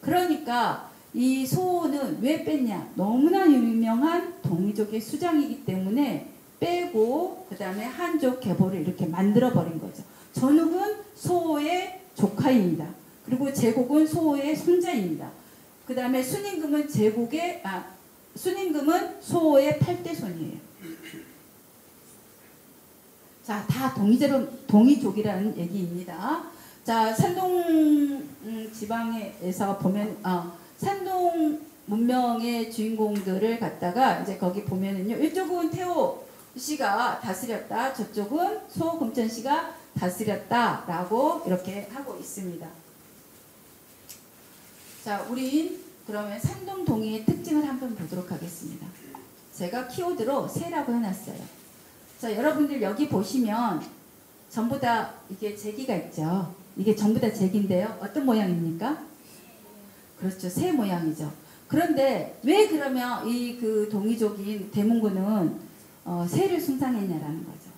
그러니까 이 소호는 왜 뺐냐? 너무나 유명한 동이족의 수장이기 때문에 빼고 그 다음에 한족 계보를 이렇게 만들어버린 거죠. 전욱은 소호의 조카입니다. 그리고 제국은 소호의 손자입니다. 그 다음에 순임금은 순임금은 소호의 8대손이에요. 자, 다 동이족이라는 얘기입니다. 자, 산동 지방에서 보면 산동 문명의 주인공들을 갖다가 이제 거기 보면은요. 이쪽은 태호 씨가 다스렸다. 저쪽은 소금천 씨가 다스렸다라고 이렇게 하고 있습니다. 자, 우린 그러면 산동 동이의 특징을 한번 보도록 하겠습니다. 제가 키워드로 새라고 해놨어요. 자, 여러분들 여기 보시면 전부 다 이게 제기가 있죠. 이게 전부 다 제기인데요. 어떤 모양입니까? 그렇죠. 새 모양이죠. 그런데 왜 그러면 이 그 동이족인 대문군은 새를 숭상했냐라는 거죠.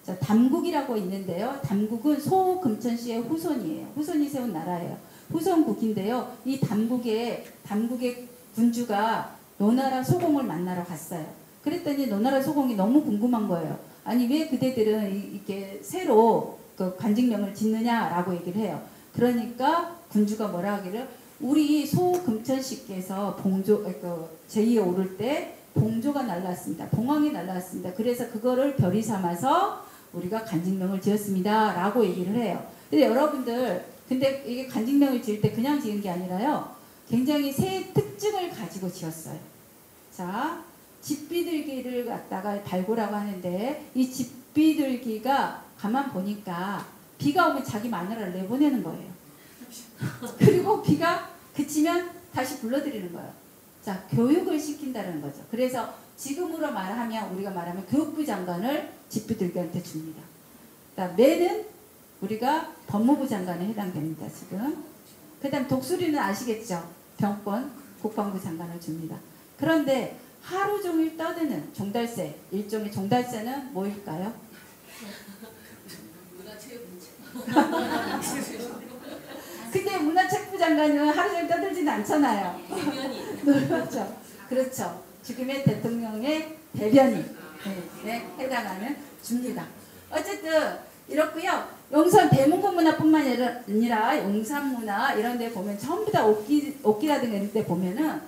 자, 담국이라고 있는데요. 담국은 소금천씨의 후손이에요. 후손이 세운 나라예요. 후손국인데요. 이 담국의 군주가 노나라 소공을 만나러 갔어요. 그랬더니 노나라 소공이 너무 궁금한 거예요. 아니 왜 그대들은 이렇게 새로 그 관직명을 짓느냐라고 얘기를 해요. 그러니까 군주가 뭐라 하기를 우리 소금천씨께서 봉조 제위에 오를 때 봉조가 날라왔습니다. 봉황이 날라왔습니다. 그래서 그거를 별이 삼아서 우리가 간직명을 지었습니다. 라고 얘기를 해요. 근데 여러분들 근데 이게 간직명을 지을 때 그냥 지은 게 아니라요. 굉장히 새 특징을 가지고 지었어요. 자, 집비둘기를 갖다가 발굴하고 하는데 이 집비둘기가 가만 보니까 비가 오면 자기 마누라를 내보내는 거예요. 그리고 비가 그치면 다시 불러들이는 거예요. 자, 교육을 시킨다는 거죠. 그래서 지금으로 말하면 우리가 말하면 교육부 장관을 집비둘기한테 줍니다. 매는 우리가 법무부 장관에 해당됩니다. 지금. 그 다음 독수리는 아시겠죠? 병권 국방부 장관을 줍니다. 그런데 하루 종일 떠드는 종달새, 일종의 종달새는 뭐일까요? 근데 문화체육부 장관은 하루 종일 떠들지는 않잖아요. 그렇죠. 그렇죠. 지금의 대통령의 대변인에 해당하는 줍니다. 어쨌든 이렇고요. 용산 대문구문화뿐만 아니라 용산문화 이런 데 보면 전부 다 옥기라든가 이런 데 보면은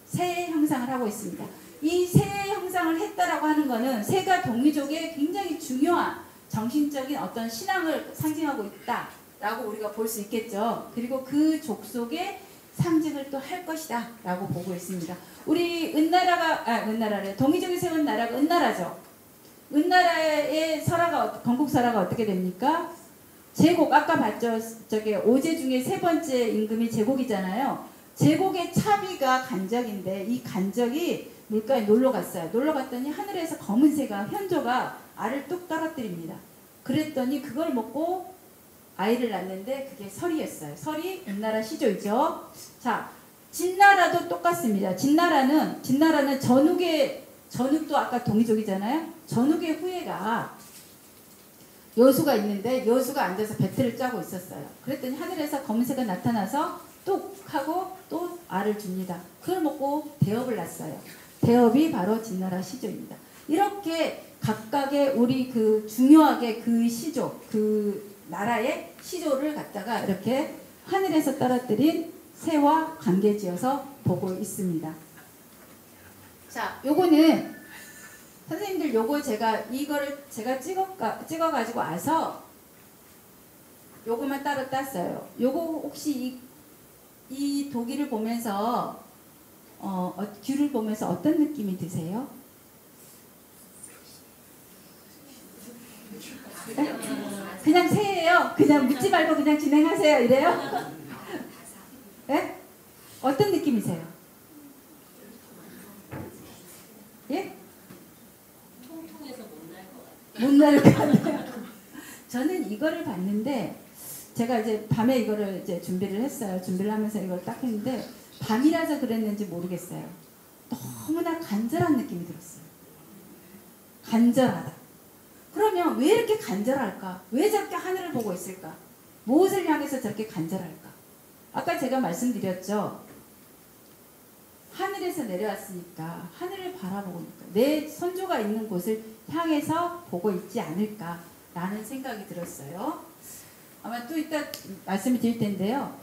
새 형상을 하고 있습니다. 이 새 형상을 했다라고 하는 거는 새가 동이족의 굉장히 중요한 정신적인 어떤 신앙을 상징하고 있다라고 우리가 볼 수 있겠죠. 그리고 그 족속의 상징을 또 할 것이다 라고 보고 있습니다. 우리 은나라래 동이족이 세운 나라가 은나라죠. 은나라의 설화가 건국설화가 어떻게 됩니까? 제곡 아까 봤죠. 저기 오제 중에 세 번째 임금이 제곡이잖아요. 제곡의 차비가 간적인데 이 간적이 물가에 놀러 갔어요. 놀러 갔더니 하늘에서 검은 새가 현조가 알을 뚝 떨어뜨립니다. 그랬더니 그걸 먹고 아이를 낳는데 그게 설이었어요. 설이 은나라 시조이죠. 자, 진나라도 똑같습니다. 진나라는 전욱도 아까 동이족이잖아요. 전욱의 후예가 여수가 있는데 여수가 앉아서 배틀을 짜고 있었어요. 그랬더니 하늘에서 검은새가 나타나서 뚝 하고 또 알을 줍니다. 그걸 먹고 대업을 낳았어요. 대업이 바로 진나라 시조입니다. 이렇게 각각의 우리 그 중요하게 그 시조, 그 나라의 시조를 갖다가 이렇게 하늘에서 떨어뜨린 새와 관계지어서 보고 있습니다. 자, 요거는 선생님들 요거 이거를 제가 찍어가지고 와서 요거만 따로 땄어요. 요거 혹시 이 도기를 보면서 귤을 보면서 어떤 느낌이 드세요? 그냥 새예요. 그냥 묻지 말고 그냥 진행하세요. 이래요? 네? 어떤 느낌이세요? 예? 통통해서 못 날 것 같아요. 못 날 것 같아요. 저는 이거를 봤는데 제가 이제 밤에 이거를 이제 준비를 했어요. 준비를 하면서 이걸 딱 했는데 밤이라서 그랬는지 모르겠어요. 너무나 간절한 느낌이 들었어요. 간절하다. 그러면 왜 이렇게 간절할까? 왜 저렇게 하늘을 보고 있을까? 무엇을 향해서 저렇게 간절할까? 아까 제가 말씀드렸죠. 하늘에서 내려왔으니까 하늘을 바라보니까 내 선조가 있는 곳을 향해서 보고 있지 않을까라는 생각이 들었어요. 아마 또 이따 말씀을 드릴 텐데요.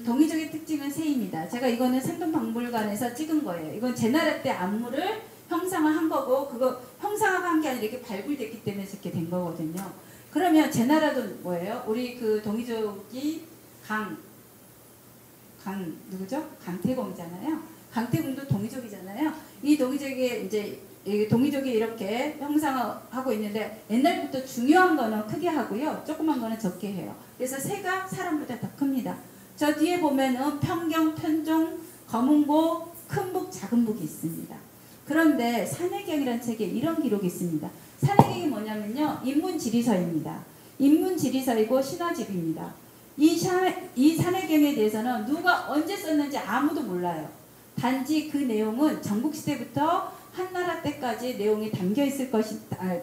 동이족의 특징은 새입니다. 제가 이거는 산동박물관에서 찍은 거예요. 이건 제 나라 때 안무를 형상화한 거고 그거 형상화한 게 아니라 이렇게 발굴됐기 때문에 이렇게 된 거거든요. 그러면 제 나라도 뭐예요? 우리 그 동이족이 누구죠? 강태공이잖아요. 강태공도 동이족이잖아요. 이 동이족이 이제 동이족이 이렇게 형상화하고 있는데 옛날부터 중요한 거는 크게 하고요. 조그만 거는 적게 해요. 그래서 새가 사람보다 더 큽니다. 저 뒤에 보면은 평경, 편종, 검은고, 큰북, 작은북이 있습니다. 그런데 산해경이라는 책에 이런 기록이 있습니다. 산해경이 뭐냐면요. 인문지리서입니다. 인문지리서이고 신화집입니다. 이 산해경에 대해서는 누가 언제 썼는지 아무도 몰라요. 단지 그 내용은 전국시대부터 한나라 때까지 내용이 담겨 있을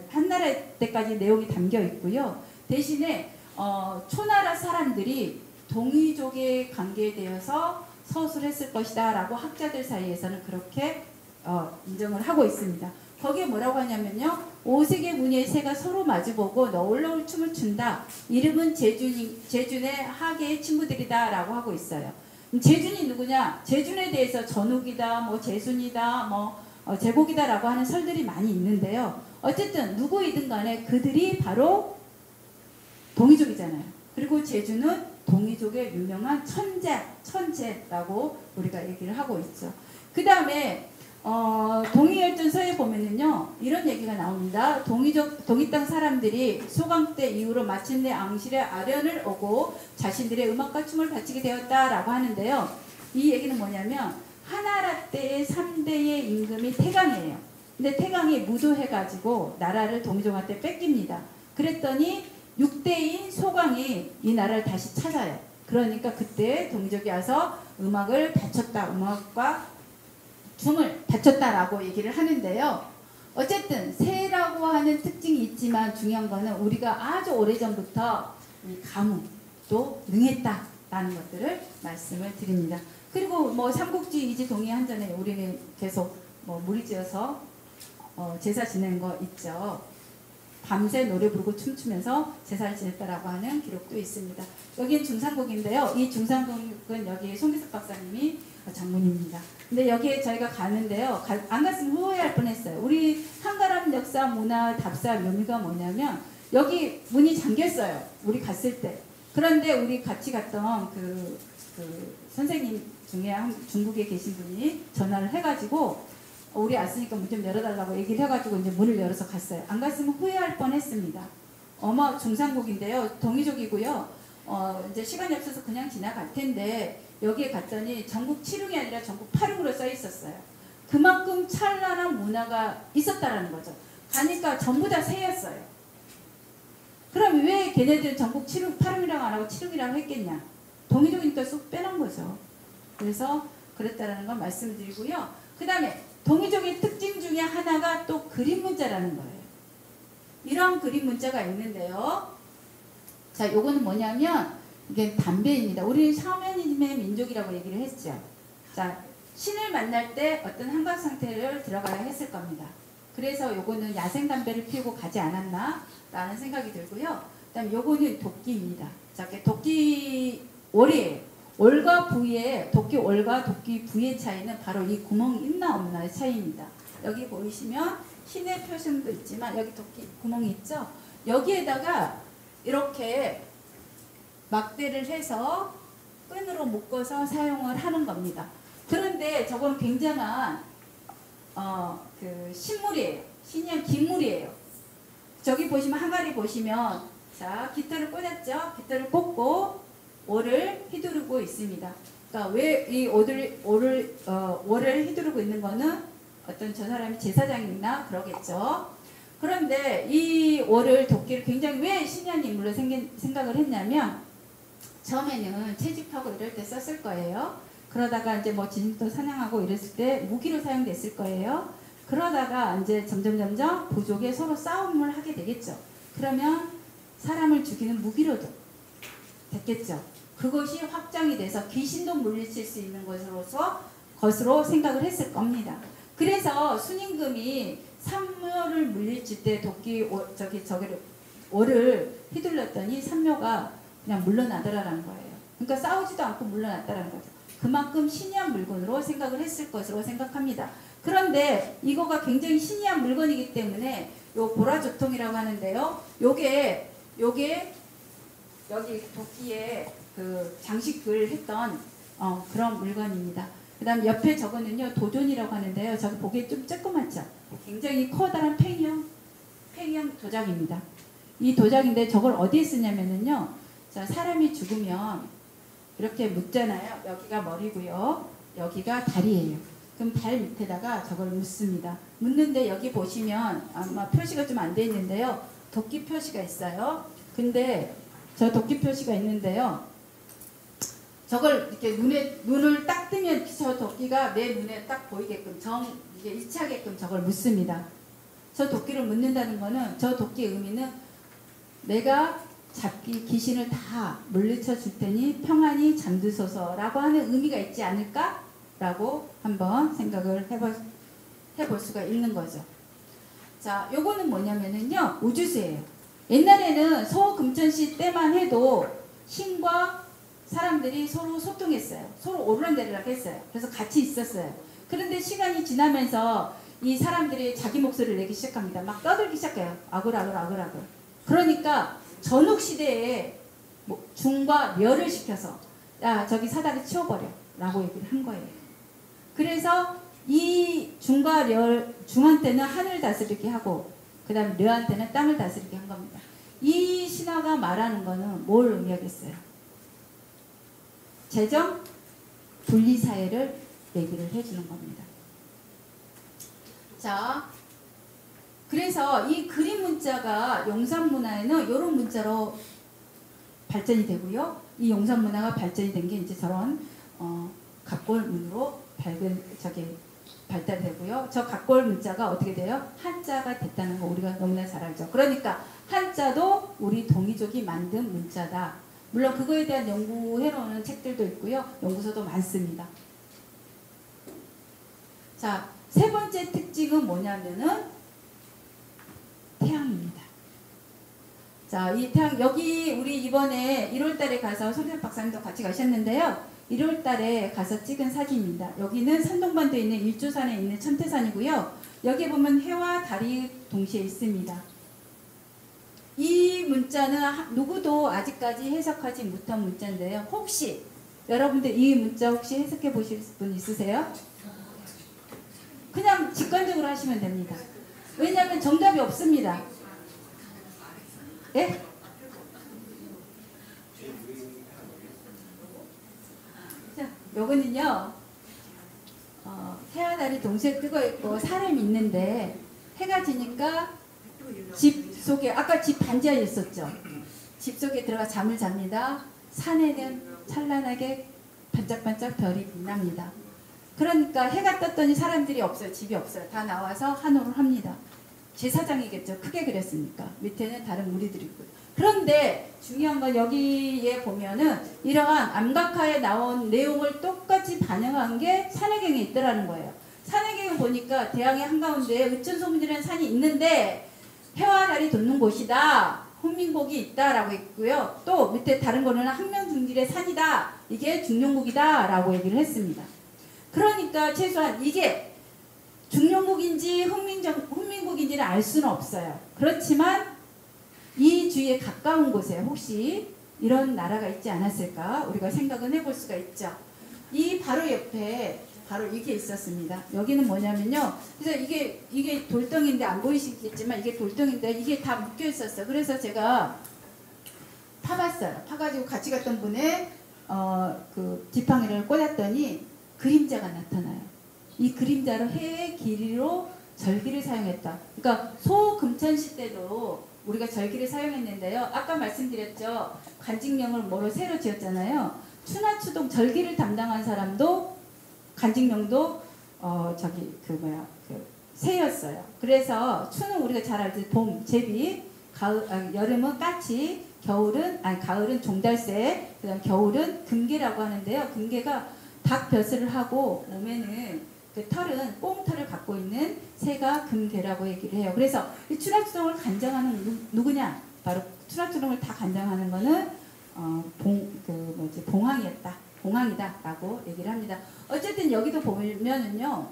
한나라 때까지 내용이 담겨 있고요. 대신에 초나라 사람들이 동이족에 관계되어서 서술했을 것이다 라고 학자들 사이에서는 그렇게 인정을 하고 있습니다. 거기에 뭐라고 하냐면요. 5색의 무늬의 새가 서로 마주보고 너울너울 춤을 춘다. 이름은 제준의 하계의 친구들이다 라고 하고 있어요. 제준이 누구냐? 제준에 대해서 전욱이다, 뭐 제순이다, 뭐 제복이다 라고 하는 설들이 많이 있는데요. 어쨌든 누구이든 간에 그들이 바로 동이족이잖아요. 그리고 제주는 동이족의 유명한 천재라고 우리가 얘기를 하고 있죠. 그 다음에 동이열전서에 보면은요 이런 얘기가 나옵니다. 동이 땅 사람들이 소강 때 이후로 마침내 앙실의 아련을 오고 자신들의 음악과 춤을 바치게 되었다라고 하는데요. 이 얘기는 뭐냐면 하나라 때의 3대의 임금이 태강이에요. 근데 태강이 무도해가지고 나라를 동이족한테 뺏깁니다. 그랬더니 6대인 소강이 이 나라를 다시 찾아요. 그러니까 그때 동이족이 와서 음악을 바쳤다. 음악과 춤을 바쳤다라고 얘기를 하는데요. 어쨌든 새라고 하는 특징이 있지만 중요한 거는 우리가 아주 오래전부터 이 가뭄도 능했다라는 것들을 말씀을 드립니다. 그리고 뭐 삼국지 이지 동의한전에 우리는 계속 뭐 무리지어서 제사 지내는 거 있죠. 밤새 노래 부르고 춤추면서 제사를 지냈다라고 하는 기록도 있습니다. 여기는 중상국인데요. 이 중상국은 여기 송기석 박사님이 전문입니다. 근데 여기에 저희가 가는데요. 안 갔으면 후회할 뻔했어요. 우리 한가람 역사 문화 답사 묘미가 뭐냐면 여기 문이 잠겼어요. 우리 갔을 때. 그런데 우리 같이 갔던 그 선생님 중에 중국에 계신 분이 전화를 해가지고 우리 왔으니까 문 좀 열어달라고 얘기를 해가지고 이제 문을 열어서 갔어요. 안 갔으면 후회할 뻔했습니다. 중상국인데요. 동이족이고요. 이제 시간이 없어서 그냥 지나갈 텐데 여기에 갔더니 전국 7웅이 아니라 전국 8웅으로 써 있었어요. 그만큼 찬란한 문화가 있었다라는 거죠. 가니까 전부 다 새였어요. 그럼 왜 걔네들은 전국 7웅, 8웅이라고 안 하고 7웅이라고 했겠냐? 동이족이니까 쏙 빼놓은 거죠. 그래서 그랬다라는 걸 말씀드리고요. 그 다음에 동이족의 특징 중에 하나가 또 그림 문자라는 거예요. 이런 그림 문자가 있는데요. 자, 요거는 뭐냐면 이게 담배입니다. 우리 샤머니즘의 민족이라고 얘기를 했죠. 자, 신을 만날 때 어떤 한각 상태를 들어가야 했을 겁니다. 그래서 요거는 야생 담배를 피우고 가지 않았나 라는 생각이 들고요. 그다음 요거는 도끼입니다. 자, 도끼 월이에요. 월과 부의 도끼 월과 도끼 부의 차이는 바로 이 구멍이 있나 없나의 차이입니다. 여기 보이시면 신의 표정도 있지만 여기 도끼 구멍이 있죠. 여기에다가 이렇게 막대를 해서 끈으로 묶어서 사용을 하는 겁니다. 그런데 저건 굉장한 그 신물이에요. 신이한 기물이에요. 저기 보시면 항아리 보시면 자 깃털을 꽂았죠. 깃털을 꽂고 월을 휘두르고 있습니다. 그러니까 왜 이 월을 휘두르고 있는 거는 어떤 저 사람이 제사장이나 그러겠죠. 그런데 이 월을 도끼를 굉장히 왜 신이한 인물로 생각을 했냐면 처음에는 채집하고 이럴 때 썼을 거예요. 그러다가 이제 뭐 진흙도 사냥하고 이랬을 때 무기로 사용됐을 거예요. 그러다가 이제 점점 부족에 서로 싸움을 하게 되겠죠. 그러면 사람을 죽이는 무기로도 됐겠죠. 그것이 확장이 돼서 귀신도 물리칠 수 있는 것으로 생각을 했을 겁니다. 그래서 순임금이 삼묘를 물리칠 때 도끼 저기를 월을 휘둘렀더니 삼묘가 그냥 물러나더라라는 거예요. 그러니까 싸우지도 않고 물러났다라는 거죠. 그만큼 신이한 물건으로 생각을 했을 것으로 생각합니다. 그런데 이거가 굉장히 신이한 물건이기 때문에 요 보라조통이라고 하는데요. 요게 여기 도끼에 그 장식을 했던 그런 물건입니다. 그 다음 옆에 저거는요 도존이라고 하는데요. 저기 보기에 좀 조그맣죠. 굉장히 커다란 팽형 도장입니다. 이 도장인데 저걸 어디에 쓰냐면은요. 자, 사람이 죽으면 이렇게 묻잖아요. 여기가 머리고요. 여기가 다리예요. 그럼 발 밑에다가 저걸 묻습니다. 묻는데 여기 보시면 아마 표시가 좀 안 돼 있는데요. 도끼 표시가 있어요. 근데 저 도끼 표시가 있는데요. 저걸 이렇게 눈을 딱 뜨면 저 도끼가 내 눈에 딱 보이게끔 이게 일치하게끔 저걸 묻습니다. 저 도끼를 묻는다는 거는 저 도끼의 의미는 내가 귀신을 다 물리쳐 줄 테니 평안히 잠드소서라고 하는 의미가 있지 않을까라고 한번 생각을 해볼 수가 있는 거죠. 자, 요거는 뭐냐면은요, 우주수예요. 옛날에는 소금천시 때만 해도 신과 사람들이 서로 소통했어요. 서로 오르락내리락 했어요. 그래서 같이 있었어요. 그런데 시간이 지나면서 이 사람들이 자기 목소리를 내기 시작합니다. 막 떠들기 시작해요. 아글아글. 그러니까 전국시대에 중과 멸을 시켜서 야, 저기 사다리 치워버려 라고 얘기를 한 거예요. 그래서 이 중과 중한테는 하늘을 다스리게 하고 그 다음에 려한테는 땅을 다스리게 한 겁니다. 이 신화가 말하는 거는 뭘 의미하겠어요? 재정 분리사회를 얘기를 해주는 겁니다. 자, 그래서 이 그림 문자가 용산문화에는 이런 문자로 발전이 되고요. 이 용산문화가 발전이 된 게 이제 저런 갑골문으로 발달되고요. 저 갑골 문자가 어떻게 돼요? 한자가 됐다는 거 우리가 너무나 잘 알죠. 그러니까 한자도 우리 동이족이 만든 문자다. 물론 그거에 대한 연구해놓은 책들도 있고요. 연구서도 많습니다. 자, 세 번째 특징은 뭐냐면은 태양입니다. 자, 이 태양, 여기 우리 이번에 1월달에 가서 손현 박사님도 같이 가셨는데요. 1월달에 가서 찍은 사진입니다. 여기는 산동반도에 있는 일조산에 있는 천태산이고요. 여기 보면 해와 달이 동시에 있습니다. 이 문자는 누구도 아직까지 해석하지 못한 문자인데요. 혹시 여러분들 이 문자 혹시 해석해 보실 분 있으세요? 그냥 직관적으로 하시면 됩니다. 왜냐하면 정답이 없습니다. 예? 자, 요거는요, 해와 달이 동시에 뜨고 있고 사람이 있는데 해가 지니까 집 속에, 아까 집 반지하에 있었죠. 집 속에 들어가 잠을 잡니다. 산에는 찬란하게 반짝반짝 별이 빛납니다. 그러니까 해가 떴더니 사람들이 없어요. 집이 없어요. 다 나와서 한호를 합니다. 제사장이겠죠. 크게 그렸으니까. 밑에는 다른 무리들이 있고요. 그런데 중요한 건 여기에 보면은 이러한 암각화에 나온 내용을 똑같이 반영한 게 산해경에 있더라는 거예요. 산해경을 보니까 대양의 한가운데에 의천소문이라는 산이 있는데 해와 달이 돋는 곳이다. 훈민곡이 있다라고 있고요. 또 밑에 다른 거는 항명중질의 산이다. 이게 중룡국이다 라고 얘기를 했습니다. 그러니까 최소한 이게 중룡국인지 훈민국인지는 알 수는 없어요. 그렇지만 이 주위에 가까운 곳에 혹시 이런 나라가 있지 않았을까 우리가 생각은 해볼 수가 있죠. 이 바로 옆에 바로 이게 있었습니다. 여기는 뭐냐면요. 그래서 이게 돌덩인데 안 보이시겠지만 이게 돌덩인데 이게 다 묶여 있었어요. 그래서 제가 파봤어요. 파가지고 같이 갔던 분의 그 지팡이를 꽂았더니 그림자가 나타나요. 이 그림자로 해의 길이로 절기를 사용했다. 그러니까 소금천시 때도 우리가 절기를 사용했는데요. 아까 말씀드렸죠. 간직령을 뭐로 새로 지었잖아요. 추나추동 절기를 담당한 사람도 간직령도 새였어요. 그래서 추는 우리가 잘 알듯이 봄, 제비, 여름은 까치, 가을은 종달새, 그다음 겨울은 금계라고 하는데요. 금계가 닭 벼슬을 하고 몸에는 그 털은 꽁털을 갖고 있는 새가 금계라고 얘기를 해요. 그래서 이 추락추동을 간장하는 누구냐? 바로 추락추동을 다 간장하는 거는 봉황이다라고 얘기를 합니다. 어쨌든 여기도 보면은요,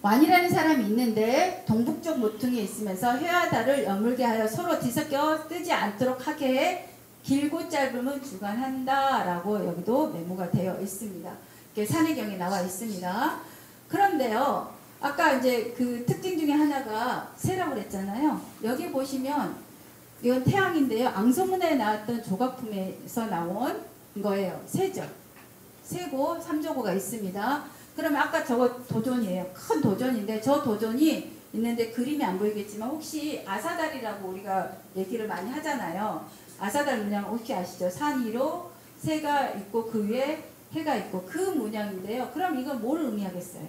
완이라는 사람이 있는데 동북쪽 모퉁이에 있으면서 해와 달을 여물게 하여 서로 뒤섞여 뜨지 않도록 하게 해 길고 짧음은 주관한다 라고 여기도 메모가 되어 있습니다. 이렇게 산해경에 나와 있습니다. 그런데요, 아까 이제 그 특징 중에 하나가 새라고 그랬잖아요. 여기 보시면 이건 태양인데요. 앙소문화에 나왔던 조각품에서 나온 거예요. 새죠. 새고 삼조고가 있습니다. 그러면 아까 저거 도전이에요. 큰 도전인데 저 도전이 있는데 그림이 안 보이겠지만 혹시 아사달이라고 우리가 얘기를 많이 하잖아요. 아사달 문양 혹시 아시죠? 산 위로 새가 있고 그 위에 해가 있고 그 문양인데요. 그럼 이건 뭘 의미하겠어요?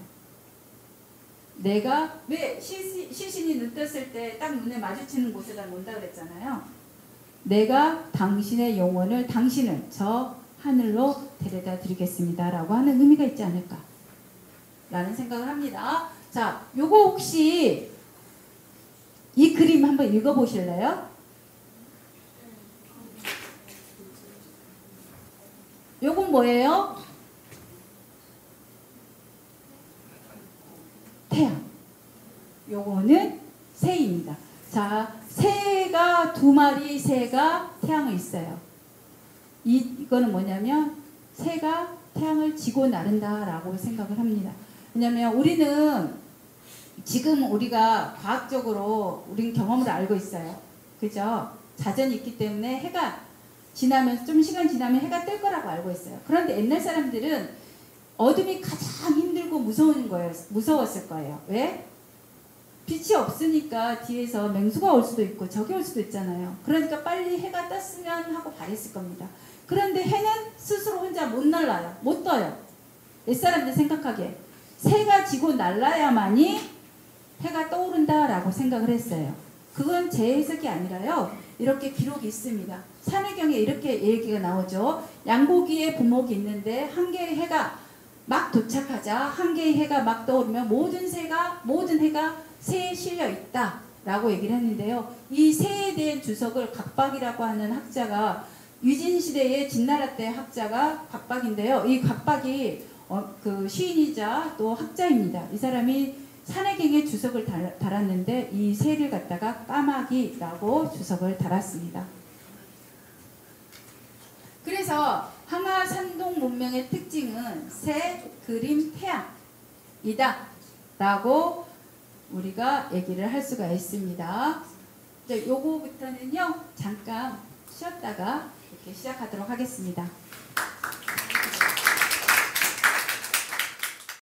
내가 왜 시신이 눈 떴을 때 딱 눈에 마주치는 곳에다 놓는다 그랬잖아요. 내가 당신의 영혼을 당신을 저 하늘로 데려다 드리겠습니다 라고 하는 의미가 있지 않을까 라는 생각을 합니다. 자, 요거 혹시 이 그림 한번 읽어보실래요? 요건 뭐예요? 태양. 요거는 새입니다. 자, 새가 두 마리 새가 태양을 있어요. 이거는 뭐냐면 새가 태양을 지고 나른다라고 생각을 합니다. 왜냐면 우리는 지금 우리가 과학적으로 우리는 경험을 알고 있어요. 그죠? 자전이 있기 때문에 해가 지나면 좀 시간 지나면 해가 뜰 거라고 알고 있어요. 그런데 옛날 사람들은 어둠이 가장 힘들고 무서웠을 거예요. 왜? 빛이 없으니까 뒤에서 맹수가 올 수도 있고 적이 올 수도 있잖아요. 그러니까 빨리 해가 떴으면 하고 바랬을 겁니다. 그런데 해는 스스로 혼자 못 날아요. 못 떠요. 옛사람들 생각하기에 새가 지고 날아야만이 해가 떠오른다라고 생각을 했어요. 그건 제 해석이 아니라요. 이렇게 기록이 있습니다. 산해경에 이렇게 얘기가 나오죠. 양고기에 부목이 있는데 한 개의 해가 막 도착하자 한 개의 해가 막 떠오르면 모든 해가 새에 실려 있다 라고 얘기를 했는데요. 이 새에 대한 주석을 각박이라고 하는 학자가 유진시대의 진나라 때 학자가 각박인데요. 이 각박이 그 시인이자 또 학자입니다. 이 사람이 산해경에 주석을 달았는데 이 새를 갖다가 까마귀라고 주석을 달았습니다. 그래서 항아 산동 문명의 특징은 새, 그림, 태양이다 라고 우리가 얘기를 할 수가 있습니다. 이제 요거부터는요 잠깐 쉬었다가 이렇게 시작하도록 하겠습니다.